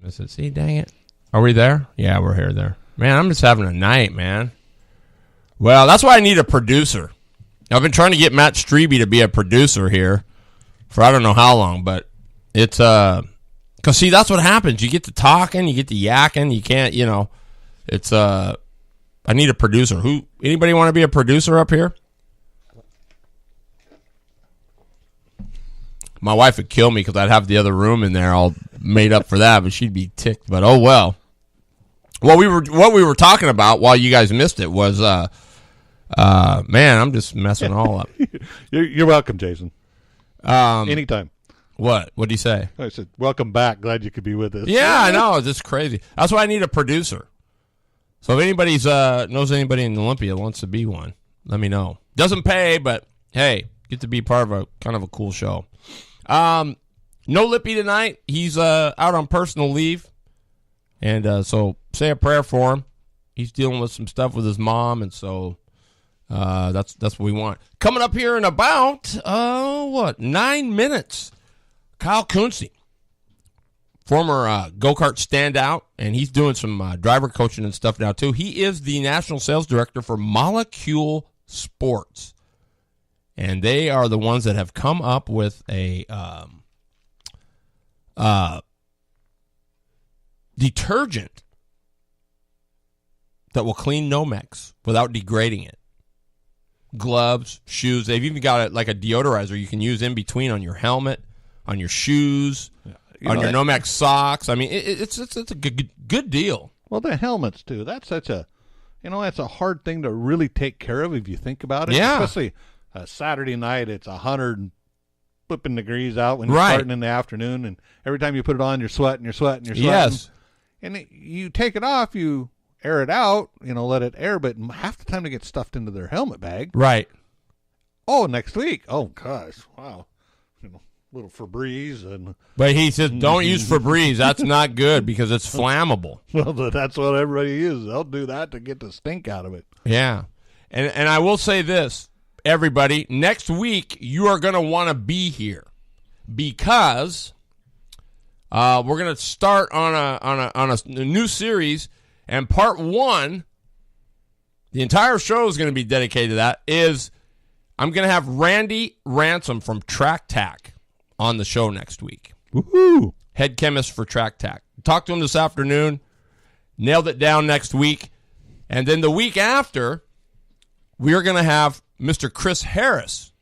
Miss it. See, dang it. Are we there? Yeah, we're here. There, man. I'm just having a night, man. Well, that's why I need a producer. I've been trying to get Matt Strebe to be a producer here for I don't know how long, but it's because see, that's what happens. You get to talking, you get to yakking, you can't, it's I need a producer. Anybody want to be a producer up here? My wife would kill me because I'd have the other room in there all made up for that, but she'd be ticked. But oh well. What we were talking about while you guys missed it was man, I'm just messing all up. You're welcome, Jason. Anytime. What did he say? I said, welcome back. Glad you could be with us. Yeah, I know. It's just crazy. That's why I need a producer. So if anybody's knows anybody in Olympia that wants to be one, let me know. Doesn't pay, but hey, get to be part of a kind of a cool show. No Lippi tonight. He's out on personal leave. And so say a prayer for him. He's dealing with some stuff with his mom, and so that's what we want. Coming up here in about 9 minutes. Kyle Kuntze, former go-kart standout, and he's doing some driver coaching and stuff now too. He is the national sales director for Molecule Sports, and they are the ones that have come up with a detergent that will clean Nomex without degrading it. Gloves, shoes. They've even got like a deodorizer you can use in between on your helmet, on your shoes, on your Nomex socks. I mean, it's a good deal. Well, the helmets too. That's such a, that's a hard thing to really take care of if you think about it. Yeah. Especially Saturday night, it's 100 flipping degrees out when you're Right. starting in the afternoon, and every time you put it on, you're sweating. Yes. And you take it off, you air it out, let it air, but half the time it gets stuffed into their helmet bag. Right. Oh, next week. Oh, gosh. Wow. Little Febreze. But he says don't use Febreze. That's not good because it's flammable. Well, that's what everybody uses. They'll do that to get the stink out of it. Yeah. And I will say this, everybody, next week you are going to want to be here because we're going to start on a new series, and part 1, the entire show is going to be dedicated to that, is I'm going to have Randy Ransom from Track Tack on the show next week. Woohoo! Head chemist for Track Tack. Talked to him this afternoon. Nailed it down next week. And then the week after, we are going to have Mr. Chris Harris,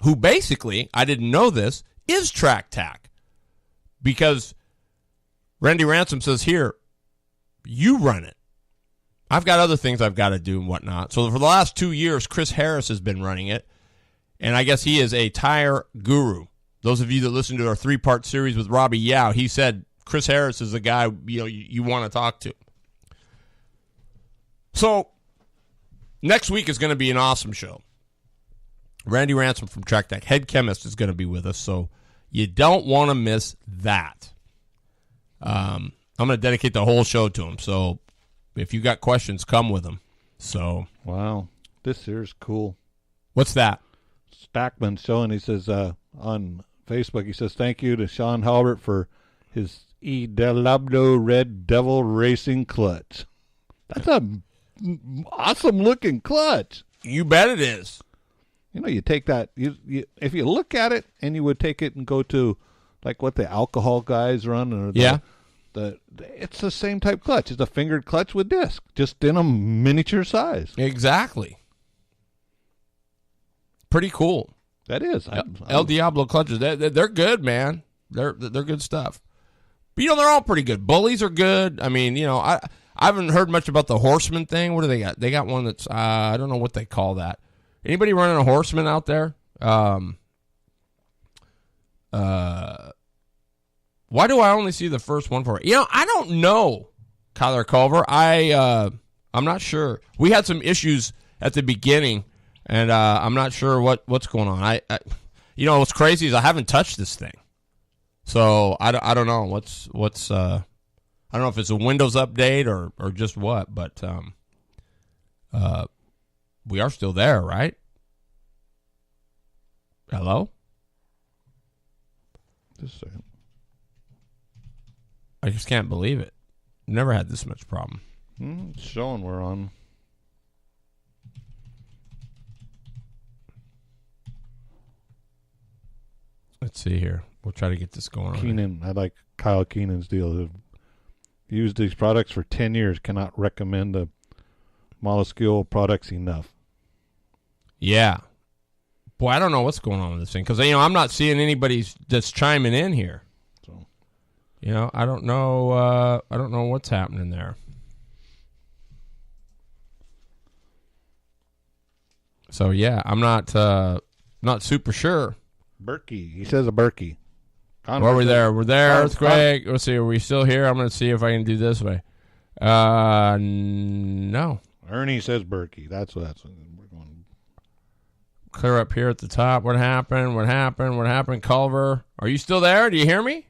who basically, I didn't know this, is Track Tack. Because Randy Ransom says, here, you run it. I've got other things I've got to do and whatnot. So for the last 2 years, Chris Harris has been running it. And I guess he is a tire guru. Those of you that listen to our 3-part series with Robbie Yao, he said Chris Harris is the guy you want to talk to. So next week is going to be an awesome show. Randy Ransom from Track Tech, head chemist, is going to be with us, so you don't want to miss that. I'm going to dedicate the whole show to him, so if you got questions, come with them. So wow, this here's cool. What's that? Stackman's showing. He says on Facebook, he says thank you to Sean Halbert for his E Delabdo Red Devil Racing clutch. That's a awesome looking clutch. You bet it is. You take that. You if you look at it, and you would take it and go to like what the alcohol guys run, or it's the same type clutch. It's a fingered clutch with disc, just in a miniature size. Exactly. Pretty cool. That is. El Diablo clutches. They're good, man. They're good stuff. But they're all pretty good. Bullies are good. I mean, I haven't heard much about the Horseman thing. What do they got? They got one that's I don't know what they call that. Anybody running a Horseman out there? Why do I only see the first one for it? I don't know, Kyler Culver. I'm not sure. We had some issues at the beginning, and I'm not sure what's going on. I what's crazy is I haven't touched this thing, so I don't know what's I don't know if it's a Windows update or just what, but we are still there, right? Hello? Just a second. I just can't believe it. Never had this much problem. It's showing we're on. Let's see here. We'll try to get this going on. Keenan, I like Kyle Keenan's deal. I've used these products for 10 years. Cannot recommend the Molluscule products enough. Yeah. Boy, I don't know what's going on with this thing because, I'm not seeing anybody that's chiming in here. So, I don't know. I don't know what's happening there. So yeah, I'm not super sure. Berkey. He says a Berkey. Well, we're there. We're there. Earthquake. Let's see. Are we still here? I'm going to see if I can do this way. No. Ernie says Berkey. That's we're going. Clear up here at the top. What happened? What happened? What happened? Culver, are you still there? Do you hear me?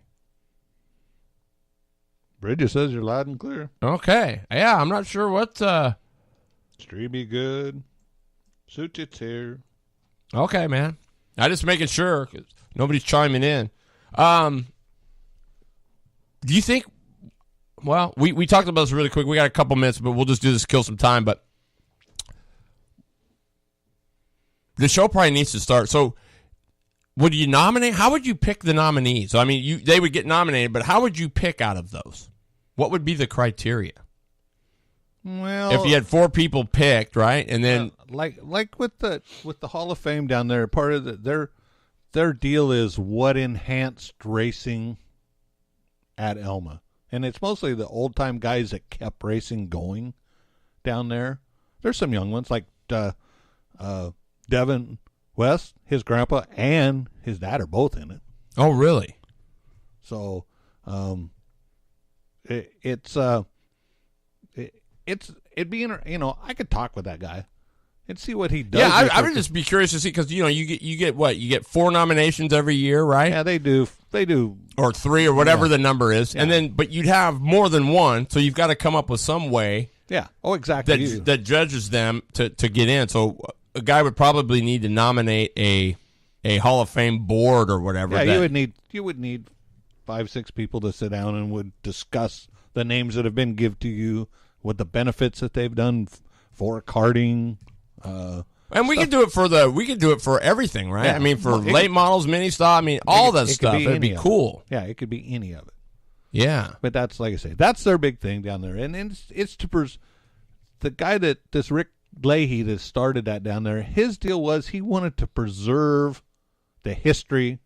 Bridget says you're loud and clear. Okay. Yeah, I'm not sure what. Streeby good. Suchit's here. Okay, man. I'm just making sure because nobody's chiming in. Do you think? Well, we talked about this really quick. We got a couple minutes, but we'll just do this, kill some time. But the show probably needs to start. So, would you nominate? How would you pick the nominees? I mean, they would get nominated, but how would you pick out of those? What would be the criteria? Well, if you had 4 people picked, right, and then like with the Hall of Fame down there, part of their deal is what enhanced racing at Elma, and it's mostly the old time guys that kept racing going down there. There's some young ones like Devin West, his grandpa and his dad are both in it. Oh, really? So, it'd be I could talk with that guy and see what he does. Yeah, I would just be curious to see because you get what, you get 4 nominations every year, right? Yeah, they do, or 3 or whatever the number is, and then but you'd have more than one, so you've got to come up with some way. Yeah. Oh, exactly. That judges them to get in. So a guy would probably need to nominate a Hall of Fame board or whatever. Yeah, you would need 5-6 people to sit down and would discuss the names that have been given to you, what the benefits that they've done for karting. And we could do it for everything, right? Yeah. I mean, for late models, mini style. I mean, all that stuff. It'd be cool. Yeah, it could be any of it. Yeah, but that's like I say, that's their big thing down there, and it's to the guy that this Rick Leahy that started that down there. His deal was he wanted to preserve the history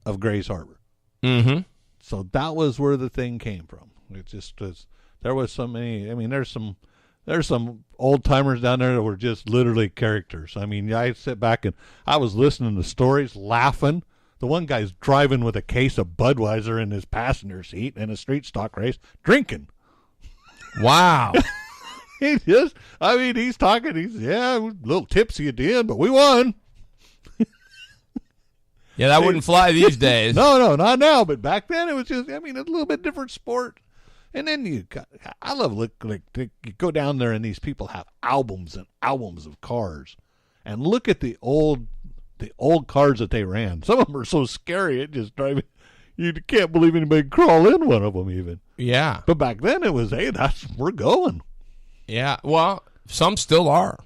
of Grays Harbor. Mm-hmm. So that was where the thing came from. It just was. There was so many. I mean, there's some old timers down there that were just literally characters. I mean, I sit back and I was listening to stories, laughing. The one guy's driving with a case of Budweiser in his passenger seat in a street stock race, drinking. Wow. He's talking. He's a little tipsy at the end, but we won. Yeah, that wouldn't fly these days. No, not now. But back then, it was just. I mean, a little bit different sport. And then I love like you go down there and these people have albums and albums of cars, and look at the old cars that they ran. Some of them are so scary it just driving. You can't believe anybody could crawl in one of them even. Yeah, but back then it was we're going. Yeah, well, some still are.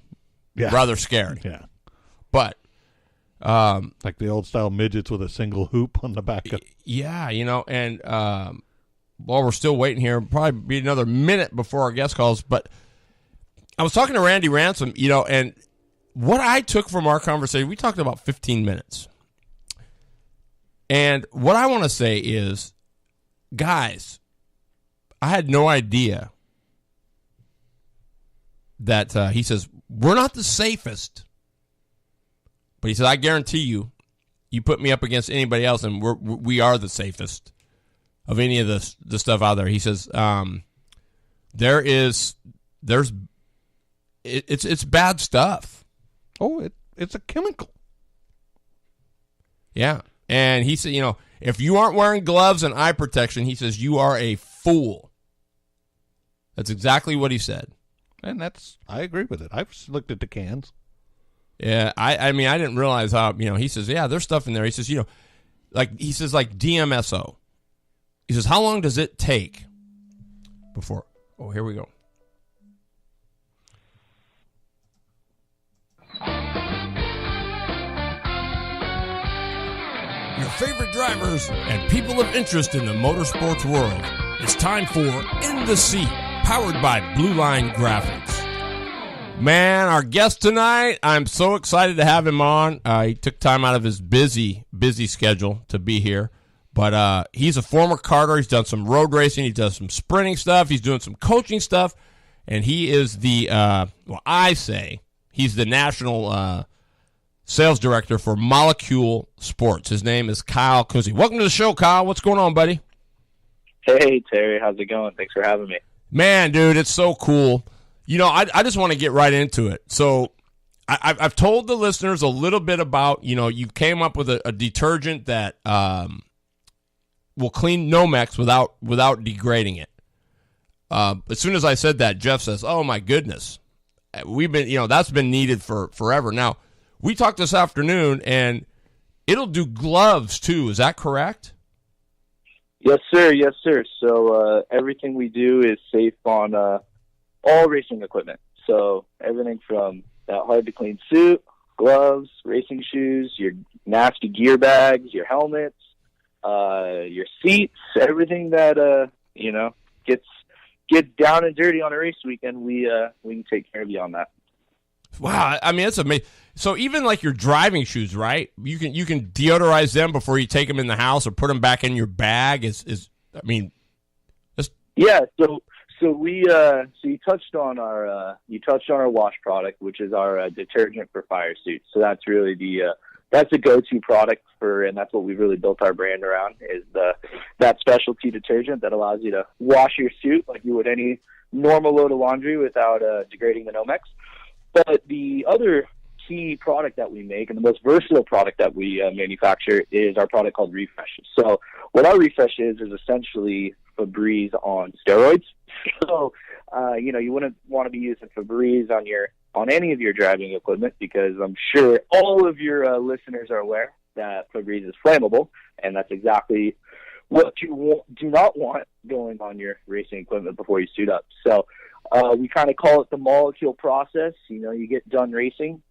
Yeah, rather scary. Yeah, but like the old style midgets with a single hoop on the back. Yeah, and. Well, we're still waiting here. Probably be another minute before our guest calls. But I was talking to Randy Ransom, and what I took from our conversation, we talked about 15 minutes. And what I want to say is, guys, I had no idea that he says, we're not the safest. But he said, I guarantee you put me up against anybody else, and we are the safest of any of the stuff out there. He says, it's bad stuff. Oh, it's a chemical. Yeah. And he said, if you aren't wearing gloves and eye protection, he says, you are a fool. That's exactly what he said. And I agree with it. I've looked at the cans. Yeah. I mean, I didn't realize how, he says, yeah, there's stuff in there. He says, like DMSO. He says, how long does it take before? Oh, here we go. Your favorite drivers and people of interest in the motorsports world. It's time for In the Seat, powered by Blue Line Graphics. Man, our guest tonight, I'm so excited to have him on. He took time out of his busy schedule to be here. But he's a former karter. He's done some road racing. He does some sprinting stuff. He's doing some coaching stuff. And he is the, I say, he's the national sales director for Molecule Sports. His name is Kyle Kuntze. Welcome to the show, Kyle. What's going on, buddy? Hey, Terry. How's it going? Thanks for having me. Man, dude, it's so cool. You know, I just want to get right into it. So I've told the listeners a little bit about, you came up with a detergent that will clean Nomex without degrading it. As soon as I said that, Jeff says, oh, my goodness. We've been, that's been needed for forever. Now, we talked this afternoon, and it'll do gloves, too. Is that correct? Yes, sir. Yes, sir. So everything we do is safe on all racing equipment. So everything from that hard-to-clean suit, gloves, racing shoes, your nasty gear bags, your helmets, your seats, everything that, gets down and dirty on a race weekend, we can take care of you on that. Wow, I mean, that's amazing. So even like your driving shoes, right? You can deodorize them before you take them in the house or put them back in your bag. Yeah. So we you touched on our wash product, which is our detergent for fire suits. So that's really that's a go-to product and that's what we've really built our brand around, is that specialty detergent that allows you to wash your suit like you would any normal load of laundry without degrading the Nomex. But the other key product that we make, and the most versatile product that we manufacture, is our product called Refresh. So what our Refresh is essentially Febreze on steroids. So, you wouldn't want to be using Febreze on any of your driving equipment, because I'm sure all of your listeners are aware that Febreze is flammable, and that's exactly what you do not want going on your racing equipment before you suit up. So we kind of call it the molecule process. You get done racing,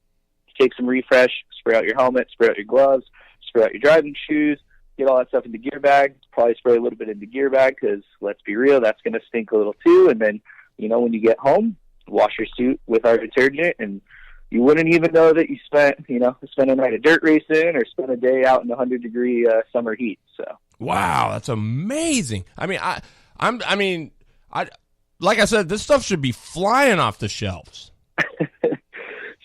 take some Refresh, spray out your helmet, spray out your gloves, spray out your driving shoes, get all that stuff in the gear bag, probably spray a little bit in the gear bag because, let's be real, that's going to stink a little too. And then, when you get home, wash your suit with our detergent, and you wouldn't even know that you spent a night of dirt racing or spent a day out in the 100-degree summer heat. So wow, that's amazing. I mean, like I said, this stuff should be flying off the shelves.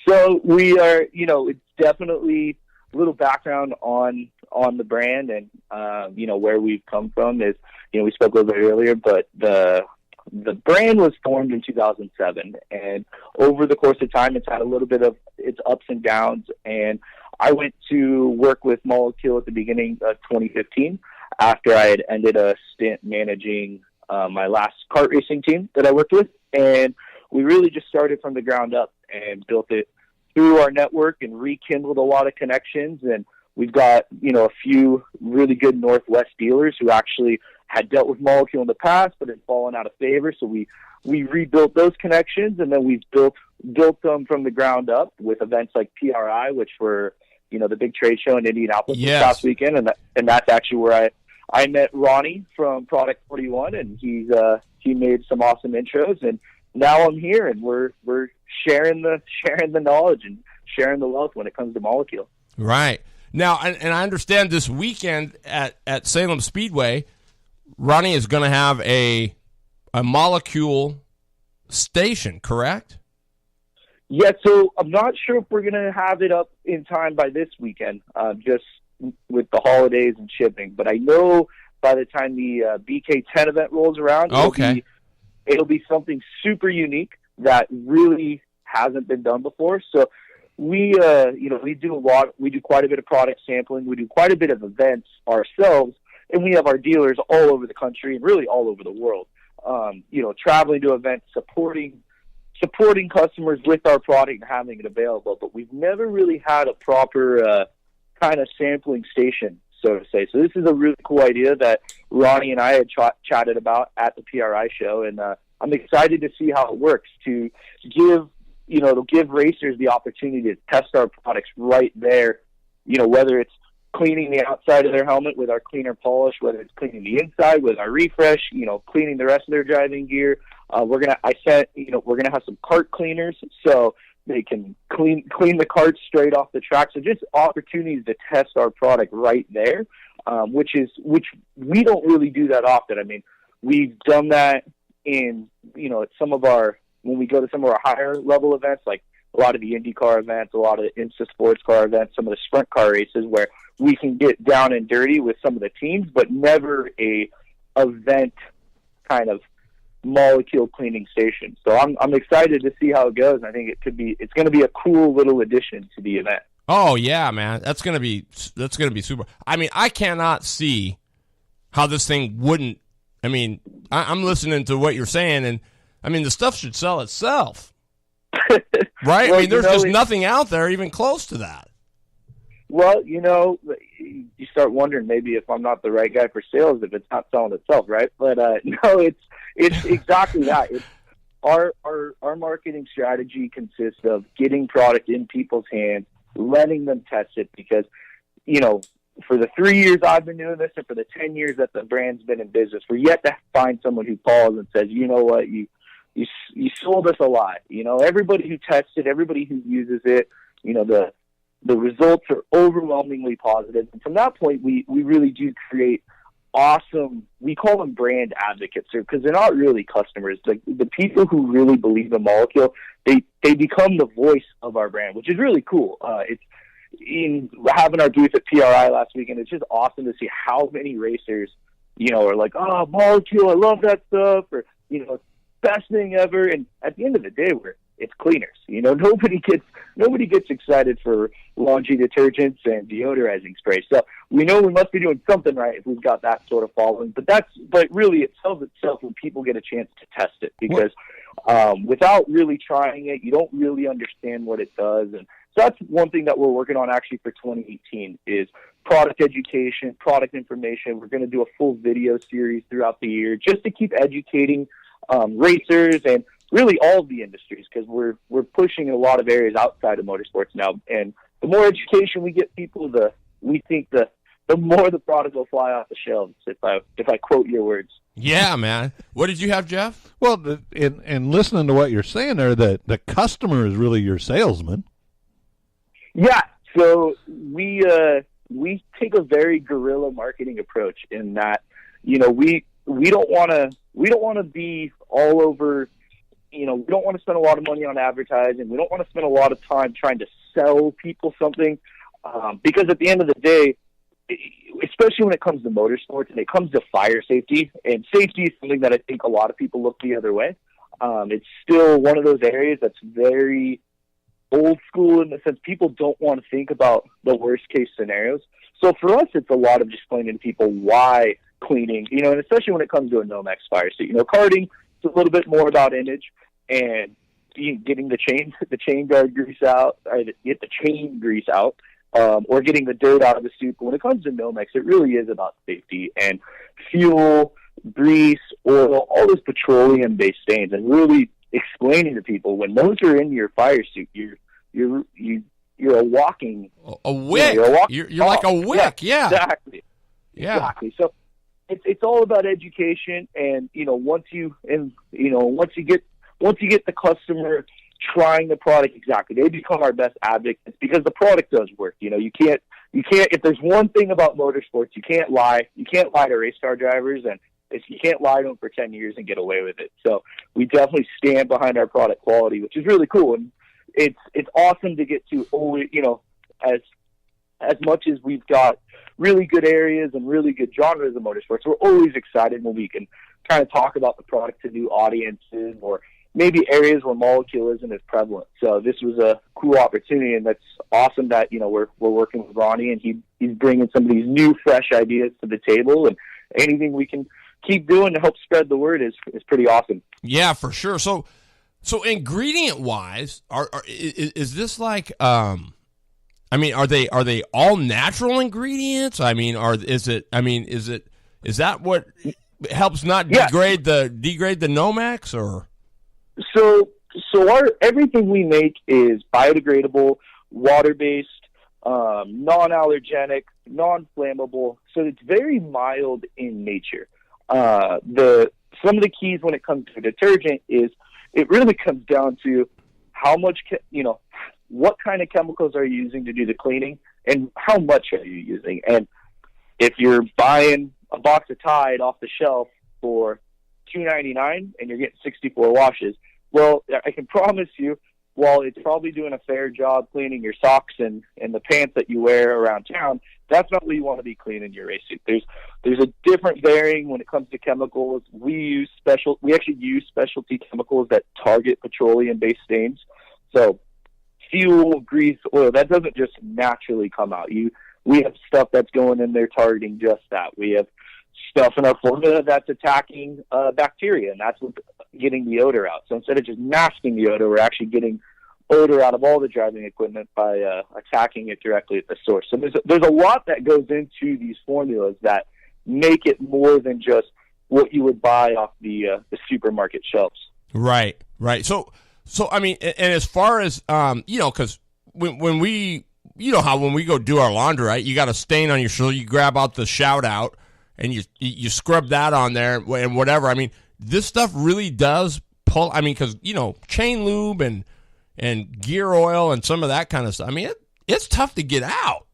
So we are, it's definitely a little background on the brand and, where we've come from is, we spoke a little bit earlier, but the brand was formed in 2007, and over the course of time, it's had a little bit of its ups and downs. And I went to work with Molecule at the beginning of 2015 after I had ended a stint managing my last kart racing team that I worked with. And we really just started from the ground up and built it through our network and rekindled a lot of connections. And we've got, a few really good Northwest dealers who actually had dealt with Molecule in the past, but had fallen out of favor. So we rebuilt those connections, and then we've built them from the ground up with events like PRI, which were, the big trade show in Indianapolis this past weekend. And that's actually where I met Ronnie from Product 41, and he made some awesome intros. And now I'm here, and we're sharing the knowledge and sharing the wealth when it comes to Molecule. Right. Now, and I understand this weekend at Salem Speedway, Ronnie is going to have a Molecule station, correct? Yeah, so I'm not sure if we're going to have it up in time by this weekend, just with the holidays and shipping. But I know by the time the BK10 event rolls around, it'll be something super unique that really hasn't been done before. So we do quite a bit of product sampling. We do quite a bit of events ourselves, and we have our dealers all over the country and really all over the world, traveling to events, supporting customers with our product and having it available. But we've never really had a proper kind of sampling station. so to say. So this is a really cool idea that Ronnie and I had chatted about at the PRI show, and I'm excited to see how it works to give racers the opportunity to test our products right there, whether it's cleaning the outside of their helmet with our cleaner polish, whether it's cleaning the inside with our refresh, cleaning the rest of their driving gear. We're gonna have some cart cleaners so they can clean the carts straight off the track. So just opportunities to test our product right there, which we don't really do that often. I mean, we've done that in at when we go to some of our higher level events, like a lot of the IndyCar events, a lot of the IMSA sports car events, some of the sprint car races where we can get down and dirty with some of the teams, but never a event kind of molecule cleaning station. So I'm excited to see how it goes. I think it's going to be a cool little addition to the event. Oh yeah, man. That's going to be super. I mean, I cannot see how this thing wouldn't. I mean, I'm listening to what you're saying, and I mean, the stuff should sell itself. Right? Well, I mean, there's just nothing out there even close to that. Well, you start wondering maybe if I'm not the right guy for sales if it's not selling itself, right? But no, it's exactly that. Our marketing strategy consists of getting product in people's hands, letting them test it, because for the 3 years I've been doing this and for the 10 years that the brand's been in business, we're yet to find someone who calls and says, you know what, you sold us a lot. Everybody who tests it, everybody who uses it, the results are overwhelmingly positive. And from that point, we really do create awesome, we call them brand advocates, because they're not really customers. Like the people who really believe in Molecule, they become the voice of our brand, which is really cool. It's in having our booth at PRI last weekend. It's just awesome to see how many racers, are like, oh, Molecule, I love that stuff, or, best thing ever. And at the end of the day, it's cleaners. Nobody gets excited for laundry detergents and deodorizing spray. So we know we must be doing something right if we've got that sort of following. But really, it sells itself when people get a chance to test it, because without really trying it, you don't really understand what it does. And so that's one thing that we're working on actually for 2018 is product education, product information. We're going to do a full video series throughout the year just to keep educating racers and really all of the industries, because we're pushing in a lot of areas outside of motorsports now. And the more education we get people, we think the more the product will fly off the shelves, if I quote your words. Yeah, man. What did you have, Jeff? Well, in listening to what you're saying there, the customer is really your salesman. Yeah. So we take a very guerrilla marketing approach in that, we don't want to be all over. We don't want to spend a lot of money on advertising. We don't want to spend a lot of time trying to sell people something, because at the end of the day, especially when it comes to motorsports and it comes to fire safety, and safety is something that I think a lot of people look the other way. It's still one of those areas that's very old school in the sense people don't want to think about the worst case scenarios. So for us, it's a lot of explaining to people why cleaning, and especially when it comes to a Nomex fire suit. Karting, it's a little bit more about image and getting the chain guard grease out, or get the chain grease out, or getting the dirt out of the suit. But when it comes to Nomex, it really is about safety and fuel, grease, oil, all those petroleum-based stains, and really explaining to people when those are in your fire suit, you're a walking wick. You're like a wick. Yeah. Exactly. Yeah. Exactly. So it's all about education, and once you get the customer trying the product, exactly, they become our best advocates, because the product does work. You can't if there's one thing about motorsports, you can't lie to race car drivers, and you can't lie to them for 10 years and get away with it. So we definitely stand behind our product quality, which is really cool. And it's awesome to get to always, as much as we've got really good areas and really good genres of motorsports, we're always excited when we can kind of talk about the product to new audiences, or maybe areas where Molecule isn't as prevalent. So this was a cool opportunity, and that's awesome that, we're working with Ronnie, and he's bringing some of these new, fresh ideas to the table, and anything we can keep doing to help spread the word is pretty awesome. Yeah, for sure. So ingredient wise, is this like I mean, are they all natural ingredients? I mean, is that what helps not degrade the Nomex or? So everything we make is biodegradable, water-based, non-allergenic, non-flammable. So it's very mild in nature. Some of the keys when it comes to detergent is it really comes down to how much, what kind of chemicals are you using to do the cleaning and how much are you using. And if you're buying a box of Tide off the shelf for $2.99 and you're getting 64 washes, well, I can promise you, while it's probably doing a fair job cleaning your socks and the pants that you wear around town, that's not what you want to be cleaning your race suit. There's a different varying when it comes to chemicals. We actually use specialty chemicals that target petroleum-based stains. So fuel, grease, oil, that doesn't just naturally come out. We have stuff that's going in there targeting just that. We have stuff in our formula that's attacking bacteria, and that's what's getting the odor out. So instead of just masking the odor, we're actually getting odor out of all the driving equipment by attacking it directly at the source. So there's a lot that goes into these formulas that make it more than just what you would buy off the supermarket shelves. Right. So I mean, and as far as because when we, how when we go do our laundry, right, you got a stain on your shoulder, you grab out the Shout Out and you scrub that on there and whatever. I mean, this stuff really does pull. I mean, because chain lube and gear oil and some of that kind of stuff. I mean, it's tough to get out.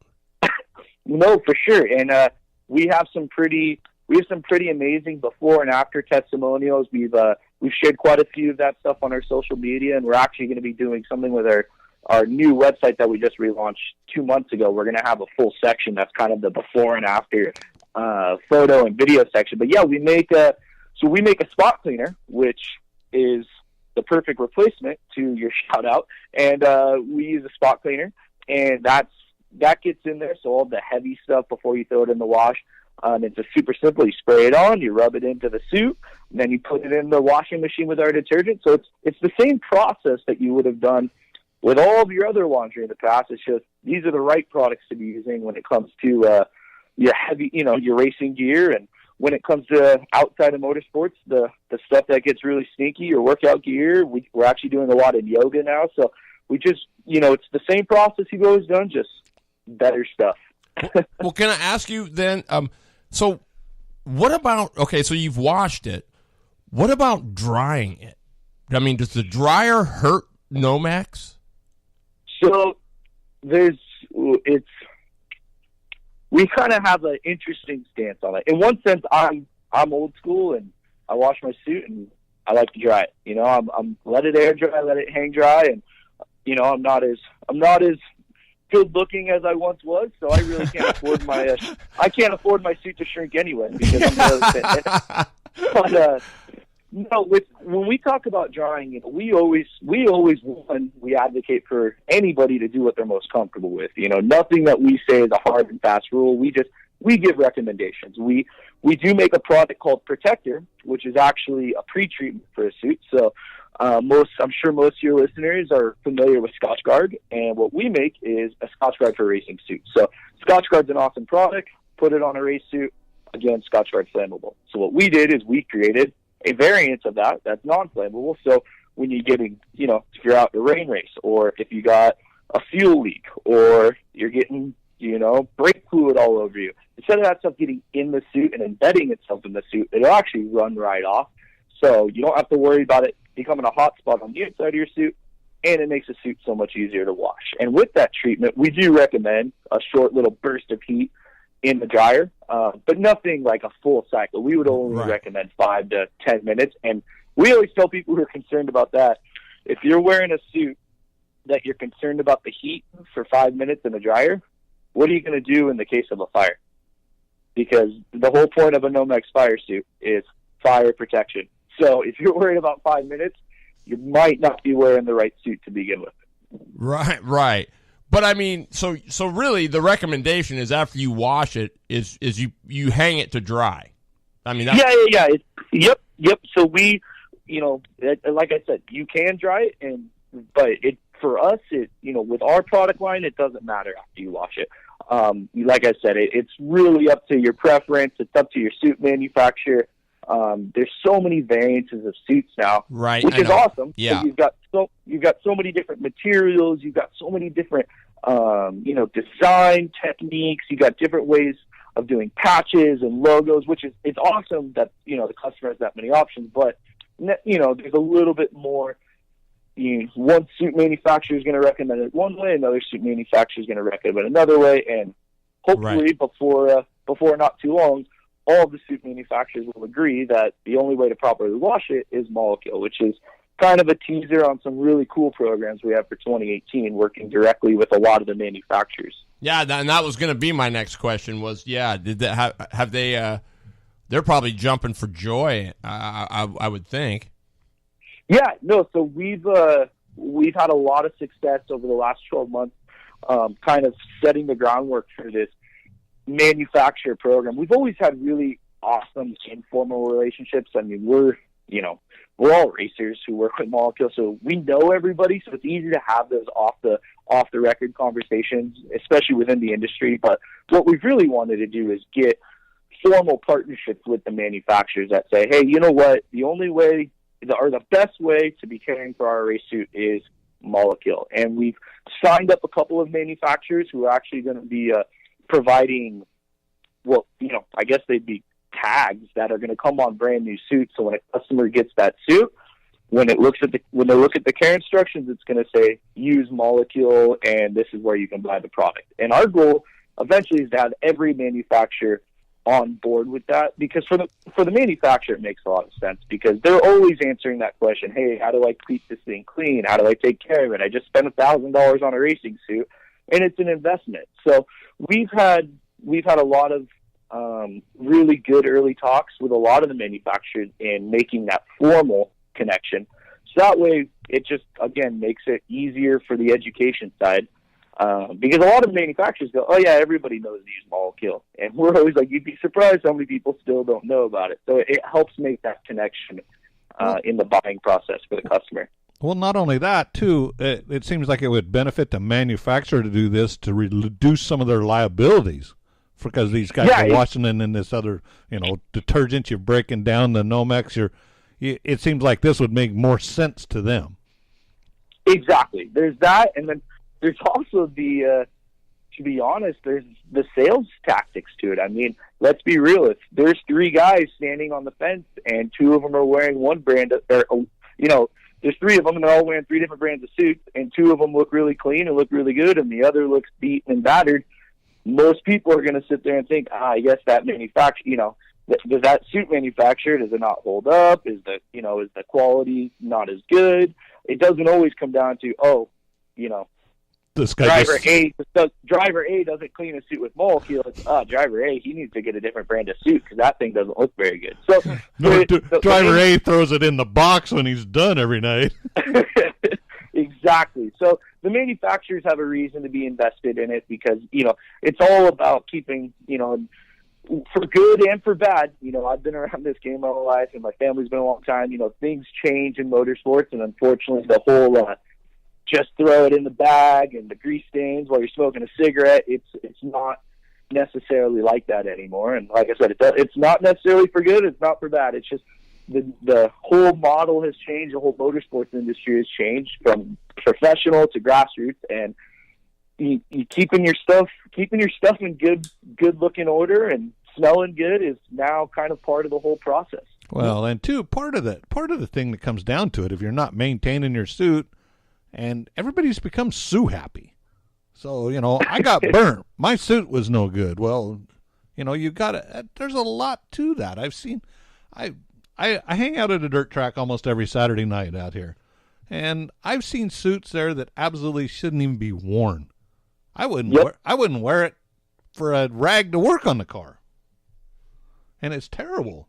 No, for sure. And we have some pretty amazing before and after testimonials. We've shared quite a few of that stuff on our social media, and we're actually going to be doing something with our new website that we just relaunched 2 months ago. We're going to have a full section that's kind of the before and after photo and video section. But yeah, we make a spot cleaner, which is the perfect replacement to your Shout Out, and we use a spot cleaner, and that gets in there. So all the heavy stuff before you throw it in the wash. It's a super simple. You spray it on, you rub it into the suit, and then you put it in the washing machine with our detergent. So it's the same process that you would have done with all of your other laundry in the past. It's just these are the right products to be using when it comes to your heavy, your racing gear, and when it comes to outside of motorsports, the stuff that gets really sneaky, your workout gear. We're actually doing a lot in yoga now, so we just it's the same process you've always done, just better stuff. Well, can I ask you then? So what about, so you've washed it. What about drying it? I mean, does the dryer hurt Nomex? So we kind of have an interesting stance on it. In one sense, I'm old school and I wash my suit and I like to dry it. I'm let it air dry, let it hang dry, and I'm not as good looking as I once was, so I really can't afford my suit to shrink anyway because I'm really thin. But no, when we talk about drying, we always advocate for anybody to do what they're most comfortable with. Nothing that we say is a hard and fast rule. We give recommendations. We do make a product called Protector, which is actually a pre-treatment for a suit. So I'm sure most of your listeners are familiar with Scotch Guard, and what we make is a Scotch Guard for a racing suit. So Scotch Guard's an awesome product. Put it on a race suit. Again, Scotch Guard's flammable. So what we did is we created a variant of that's non-flammable. So when you're getting, if you're out in a rain race, or if you got a fuel leak, or you're getting, brake fluid all over you, instead of that stuff getting in the suit and embedding itself in the suit, it'll actually run right off. So you don't have to worry about it becoming a hot spot on the inside of your suit, and it makes the suit so much easier to wash. And with that treatment, we do recommend a short little burst of heat in the dryer, but nothing like a full cycle. We would only recommend 5 to 10 minutes. And we always tell people who are concerned about that, if you're wearing a suit that you're concerned about the heat for 5 minutes in the dryer, what are you going to do in the case of a fire? Because the whole point of a Nomex fire suit is fire protection. So if you're worried about 5 minutes, you might not be wearing the right suit to begin with. Right. But I mean, so really, the recommendation is after you wash it, is you hang it to dry. I mean, yeah. Yep. So we, like I said, you can dry it, but for us, with our product line, it doesn't matter after you wash it. Like I said, it's really up to your preference. It's up to your suit manufacturer. There's so many variances of suits now, right? Which is awesome. Yeah, you've got so many different materials. You've got so many different, design techniques. You got different ways of doing patches and logos, which is it's awesome that the customer has that many options. But there's a little bit more. One suit manufacturer is going to recommend it one way, another suit manufacturer is going to recommend it another way, and hopefully before not too long, all of the suit manufacturers will agree that the only way to properly wash it is molecule, which is kind of a teaser on some really cool programs we have for 2018, working directly with a lot of the manufacturers. Yeah, and that was going to be my next question. Did they have they? They're probably jumping for joy. I would think. Yeah, no. So we've had a lot of success over the last 12 months, kind of setting the groundwork for this manufacturer program. We've always had really awesome informal relationships. I mean, we're all racers who work with molecules, so we know everybody. So it's easy to have those off the record conversations, especially within the industry. But what we've really wanted to do is get formal partnerships with the manufacturers that say, hey, you know what? The only way or the best way to be caring for our race suit is molecule. And we've signed up a couple of manufacturers who are actually going to be providing, I guess they'd be tags that are going to come on brand new suits. So when a customer gets that suit, when they look at the care instructions, it's going to say use molecule, and this is where you can buy the product. And our goal eventually is to have every manufacturer on board with that, because for the manufacturer it makes a lot of sense, because they're always answering that question, hey, how do I keep this thing clean? How do I take care of it? I just spent $1,000 on a racing suit, and it's an investment. So we've had a lot of really good early talks with a lot of the manufacturers in making that formal connection. So that way it just, again, makes it easier for the education side. Because a lot of manufacturers go, oh yeah, everybody knows to use molecule. And we're always like, you'd be surprised how many people still don't know about it. So it helps make that connection in the buying process for the customer. Well, not only that, too, it seems like it would benefit the manufacturer to do this to reduce some of their liabilities, because these guys are washing in this other, detergent. You're breaking down the Nomex. It seems like this would make more sense to them. Exactly. There's that, and then there's also to be honest, there's the sales tactics to it. I mean, let's be real. If there's three guys standing on the fence and two of them are wearing one brand, there's three of them and they're all wearing three different brands of suits, and two of them look really clean and look really good, and the other looks beaten and battered, most people are going to sit there and think, I guess that manufacturer, does that suit manufacturer, does it not hold up? Is the quality not as good? It doesn't always come down to, this guy driver A doesn't clean a suit with molecule. It's driver A, he needs to get a different brand of suit because that thing doesn't look very good. So driver A throws it in the box when he's done every night. Exactly. So the manufacturers have a reason to be invested in it, because it's all about keeping for good and for bad. I've been around this game my whole life, and my family's been a long time. Things change in motorsports, and unfortunately, the whole just throw it in the bag and the grease stains while you're smoking a cigarette, it's not necessarily like that anymore. And like I said, it's not necessarily for good, it's not for bad. It's just the whole model has changed. The whole motorsports industry has changed from professional to grassroots, and you keeping your stuff in good looking order and smelling good is now kind of part of the whole process. Well, and two, part of the thing that comes down to it, if you're not maintaining your suit, and everybody's become sue happy. So, I got burnt. My suit was no good. Well, there's a lot to that. I've seen, I hang out at a dirt track almost every Saturday night out here, and I've seen suits there that absolutely shouldn't even be worn. I wouldn't wear it for a rag to work on the car. And it's terrible.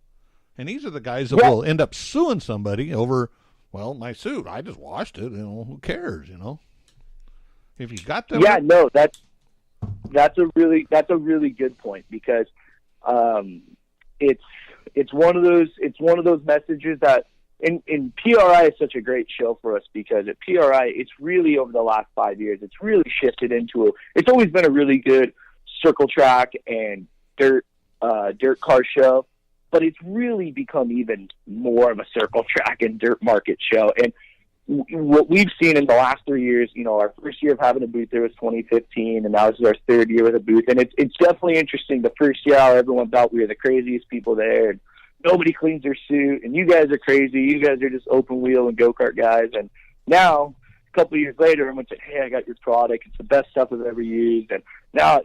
And these are the guys that will end up suing somebody over, well, my suit, I just washed it, who cares, If you got them. Yeah, no, that's a really good point, because it's one of those messages that and PRI is such a great show for us because at PRI, it's really over the last 5 years, it's really shifted into it's always been a really good circle track and dirt car show, but it's really become even more of a circle track and dirt market show. And what we've seen in the last 3 years, our first year of having a booth there was 2015, and now this is our third year with a booth. And it's definitely interesting. The first year, everyone thought we were the craziest people there, and nobody cleans their suit, and you guys are crazy. You guys are just open wheel and go-kart guys. And now, a couple of years later, everyone said, hey, I got your product. It's the best stuff I've ever used. And now,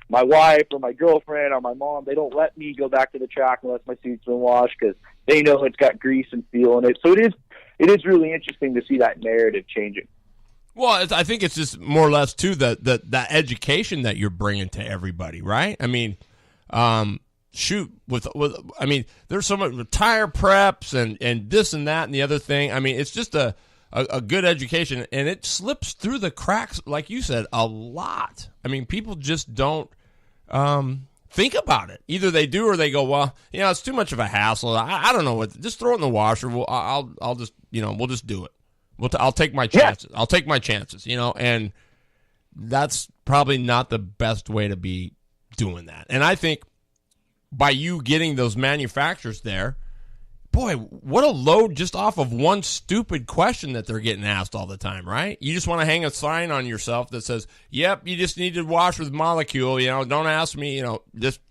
my wife or my girlfriend or my mom, they don't let me go back to the track unless my suit's been washed because they know it's got grease and steel in it. So it is really interesting to see that narrative changing. Well, I think it's just more or less, too, that education that you're bringing to everybody, right? I mean, there's so much tire preps and this and that and the other thing. I mean, it's just a good education, and it slips through the cracks, like you said, a lot. I mean, people just don't think about it. Either they do or they go, well, it's too much of a hassle. I don't know what. Just throw it in the washer. I'll just we'll just do it. I'll take my chances. Yeah. I'll take my chances. And that's probably not the best way to be doing that. And I think by you getting those manufacturers there, boy, what a load just off of one stupid question that they're getting asked all the time, right? You just want to hang a sign on yourself that says, yep, you just need to wash with Molecule, don't ask me,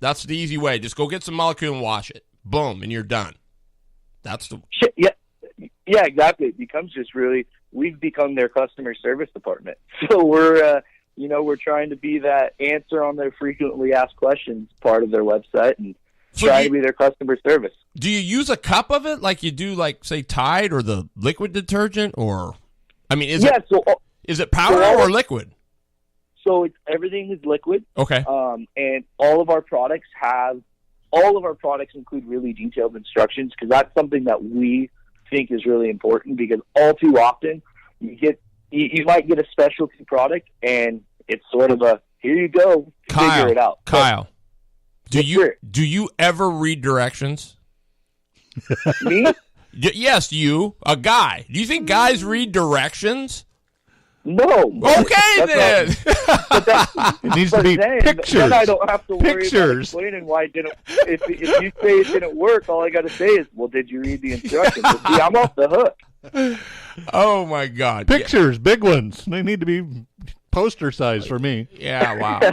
that's the easy way. Just go get some Molecule and wash it. Boom, and you're done. That's the... Yeah, exactly. It becomes just really, we've become their customer service department. So we're trying to be that answer on their frequently asked questions part of their website and trying to be their customer service. Do you use a cup of it like you do, like, say, Tide or the liquid detergent? Or, I mean, is it powder or liquid? So everything is liquid. Okay. And all of our products include really detailed instructions because that's something that we think is really important because all too often you might get a specialty product and it's sort of a, here you go, figure it out. Kyle, do you ever read directions? Me? Yes, you, a guy. Do you think guys read directions? No. Okay, then. It needs to be pictures. Then I don't have to worry about explaining why it didn't. If you say it didn't work, all I got to say is, well, did you read the instructions? See, I'm off the hook. Oh, my God. Pictures, big ones. They need to be poster size for me. Yeah, wow.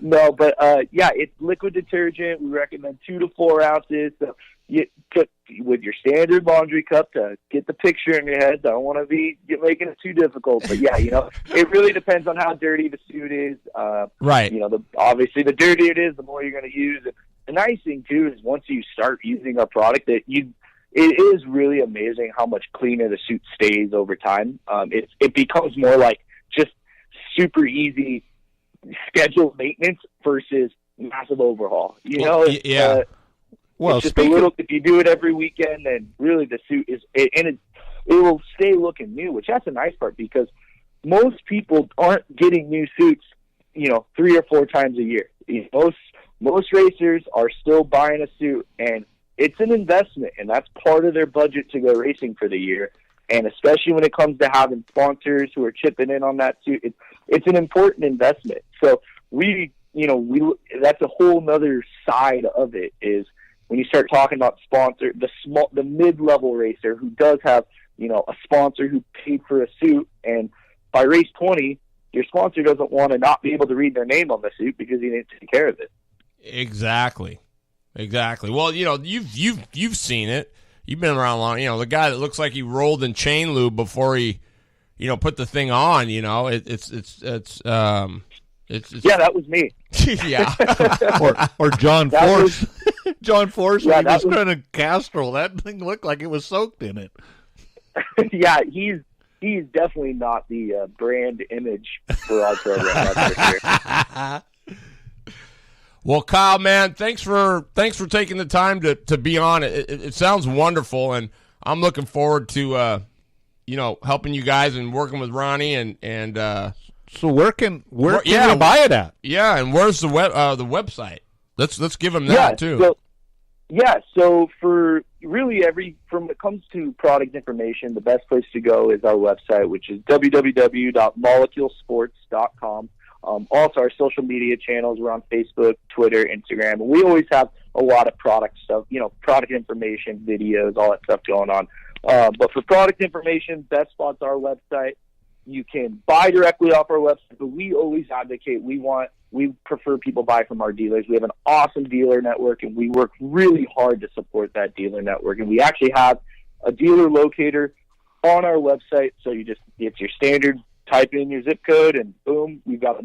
No, but it's liquid detergent. We recommend 2 to 4 ounces. So you put with your standard laundry cup to get the picture in your head. I don't want to be making it too difficult, but it really depends on how dirty the suit is. Right. Obviously, the dirtier it is, the more you're going to use it. The nice thing too is once you start using our product, it is really amazing how much cleaner the suit stays over time. It becomes more like just super easy scheduled maintenance versus massive overhaul. Well, it's just a little. If you do it every weekend, then really the suit it will stay looking new, which that's the nice part because most people aren't getting new suits, 3 or 4 times a year. Most racers are still buying a suit, and it's an investment, and that's part of their budget to go racing for the year. And especially when it comes to having sponsors who are chipping in on that suit, it's an important investment. So we that's a whole nother side of it is when you start talking about the mid-level racer who does have, a sponsor who paid for a suit, and by race 20, your sponsor doesn't want to not be able to read their name on the suit because he didn't take care of it. Exactly. Well, you've seen it. You've been around long. The guy that looks like he rolled in chain lube before he, put the thing on. It's that was me. Yeah. or John Force. John Force, when he was running a Castrol, that thing looked like it was soaked in it. Yeah, he's definitely not the brand image for our program. That's for sure. Well, Kyle, man, thanks for taking the time to be on. It sounds wonderful, and I'm looking forward to helping you guys and working with Ronnie and. So where can we buy it at? Yeah, and where's the website? Let's give them that too. So for really from when it comes to product information, the best place to go is our website, which is www.moleculesports.com. Also, our social media channels, we're on Facebook, Twitter, Instagram. And we always have a lot of product stuff, product information, videos, all that stuff going on. But for product information, best spot's our website. You can buy directly off our website, but we always advocate, we prefer people buy from our dealers. We have an awesome dealer network, and we work really hard to support that dealer network. And we actually have a dealer locator on our website, so it's your standard, type in your zip code, and boom, we've got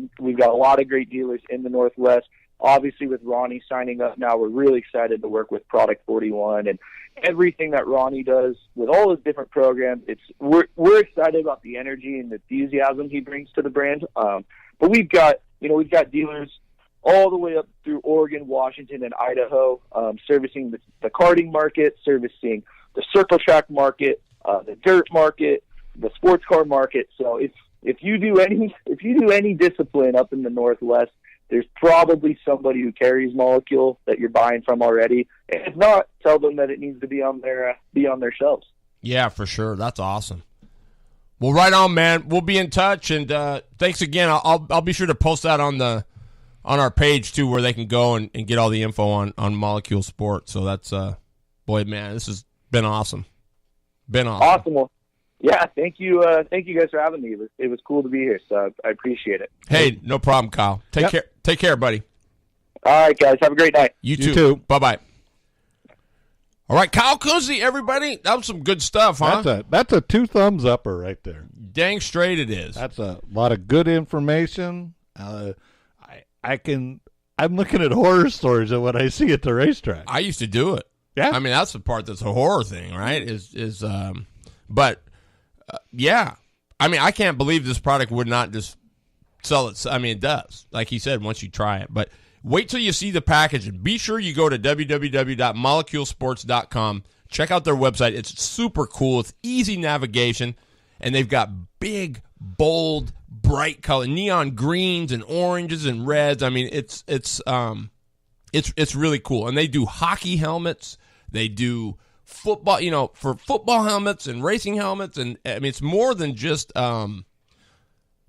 a lot of great dealers in the Northwest. Obviously, with Ronnie signing up now, we're really excited to work with Product 41 and everything that Ronnie does with all his different programs. We're excited about the energy and the enthusiasm he brings to the brand. But we've got dealers all the way up through Oregon, Washington, and Idaho, servicing the karting market, servicing the circle track market, the dirt market, the sports car market. So if you do any discipline up in the Northwest, there's probably somebody who carries Molecule that you're buying from already. And if not, tell them that it needs to be on their shelves. Yeah, for sure. That's awesome. Well, right on, man. We'll be in touch, and thanks again. I'll be sure to post that on our page too, where they can go and get all the info on Molecule Sport. So that's boy, man, this has been awesome. Awesome. Well, yeah, thank you guys for having me. It was cool to be here, so I appreciate it. Hey, no problem, Kyle. Take care, buddy. All right, guys. Have a great night. You too. Bye-bye. All right, Kyle Kuntze, everybody. That was some good stuff, huh? That's a 2 thumbs upper right there. Dang straight it is. That's a lot of good information. I'm looking at horror stories of what I see at the racetrack. I used to do it. Yeah. I mean, that's the part that's a horror thing, right? Yeah. I mean, I can't believe this product would not just sell it. I mean, it does. Like he said, once you try it. But wait till you see the package. Be sure you go to www.moleculesports.com. Check out their website. It's super cool. It's easy navigation. And they've got big, bold, bright color, neon greens and oranges and reds. I mean, it's really cool. And they do hockey helmets. They do football, for football helmets and racing helmets. And I mean, it's more than just,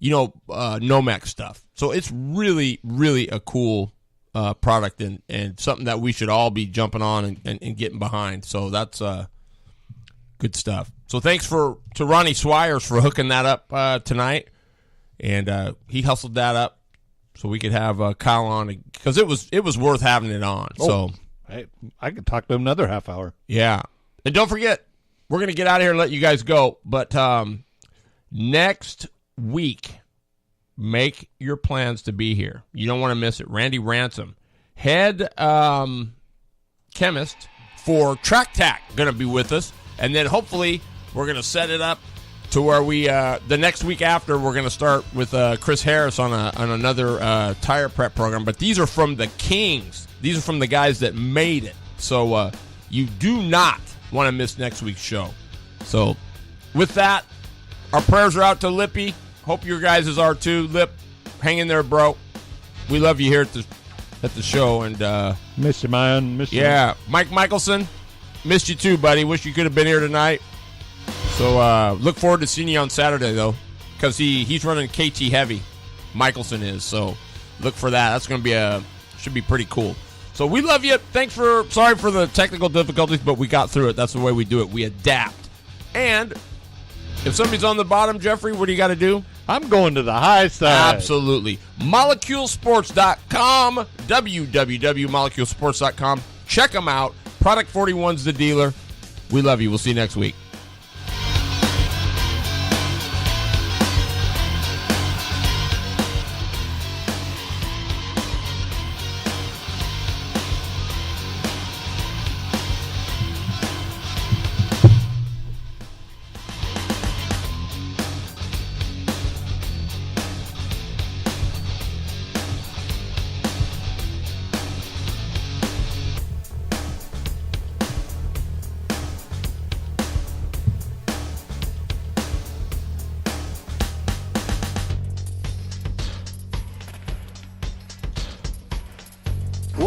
Nomex stuff. So it's really, really a cool product and something that we should all be jumping on and getting behind. So that's good stuff. So thanks to Ronnie Swires for hooking that up tonight. And he hustled that up so we could have Kyle on, because it was worth having it on. So I could talk to him another half hour. Yeah. And don't forget, we're going to get out of here and let you guys go. But next week, make your plans to be here. You don't want to miss it. Randy Ransom, head chemist for Track Tack, going to be with us. And then hopefully we're going to set it up to where we the next week after, we're going to start with Chris Harris on another tire prep program. But these are from the Kings. These are from the guys that made it. So you do not want to miss next week's show. So with that, our prayers are out to Lippi. Hope your guys' are too. Lip, hang in there, bro. We love you here at the show. And miss you, man. Miss you. Yeah. Mike Michelson, missed you too, buddy. Wish you could have been here tonight. So look forward to seeing you on Saturday, though, because he's running KT Heavy. Michelson is. So look for that. That's going to should be pretty cool. So we love you. Sorry for the technical difficulties, but we got through it. That's the way we do it. We adapt. And if somebody's on the bottom, Jeffrey, what do you got to do? I'm going to the high side. Absolutely. Moleculesports.com, www.moleculesports.com. Check them out. Product 41's the dealer. We love you. We'll see you next week.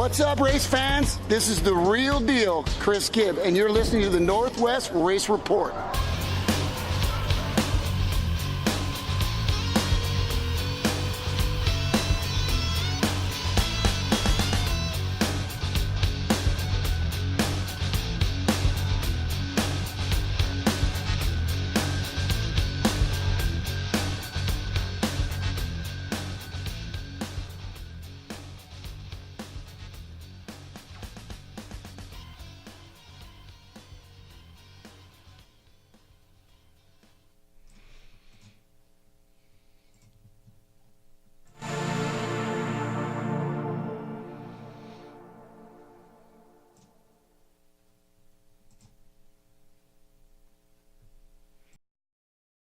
What's up, race fans? This is the real deal, Chris Gibb, and you're listening to the Northwest Race Report.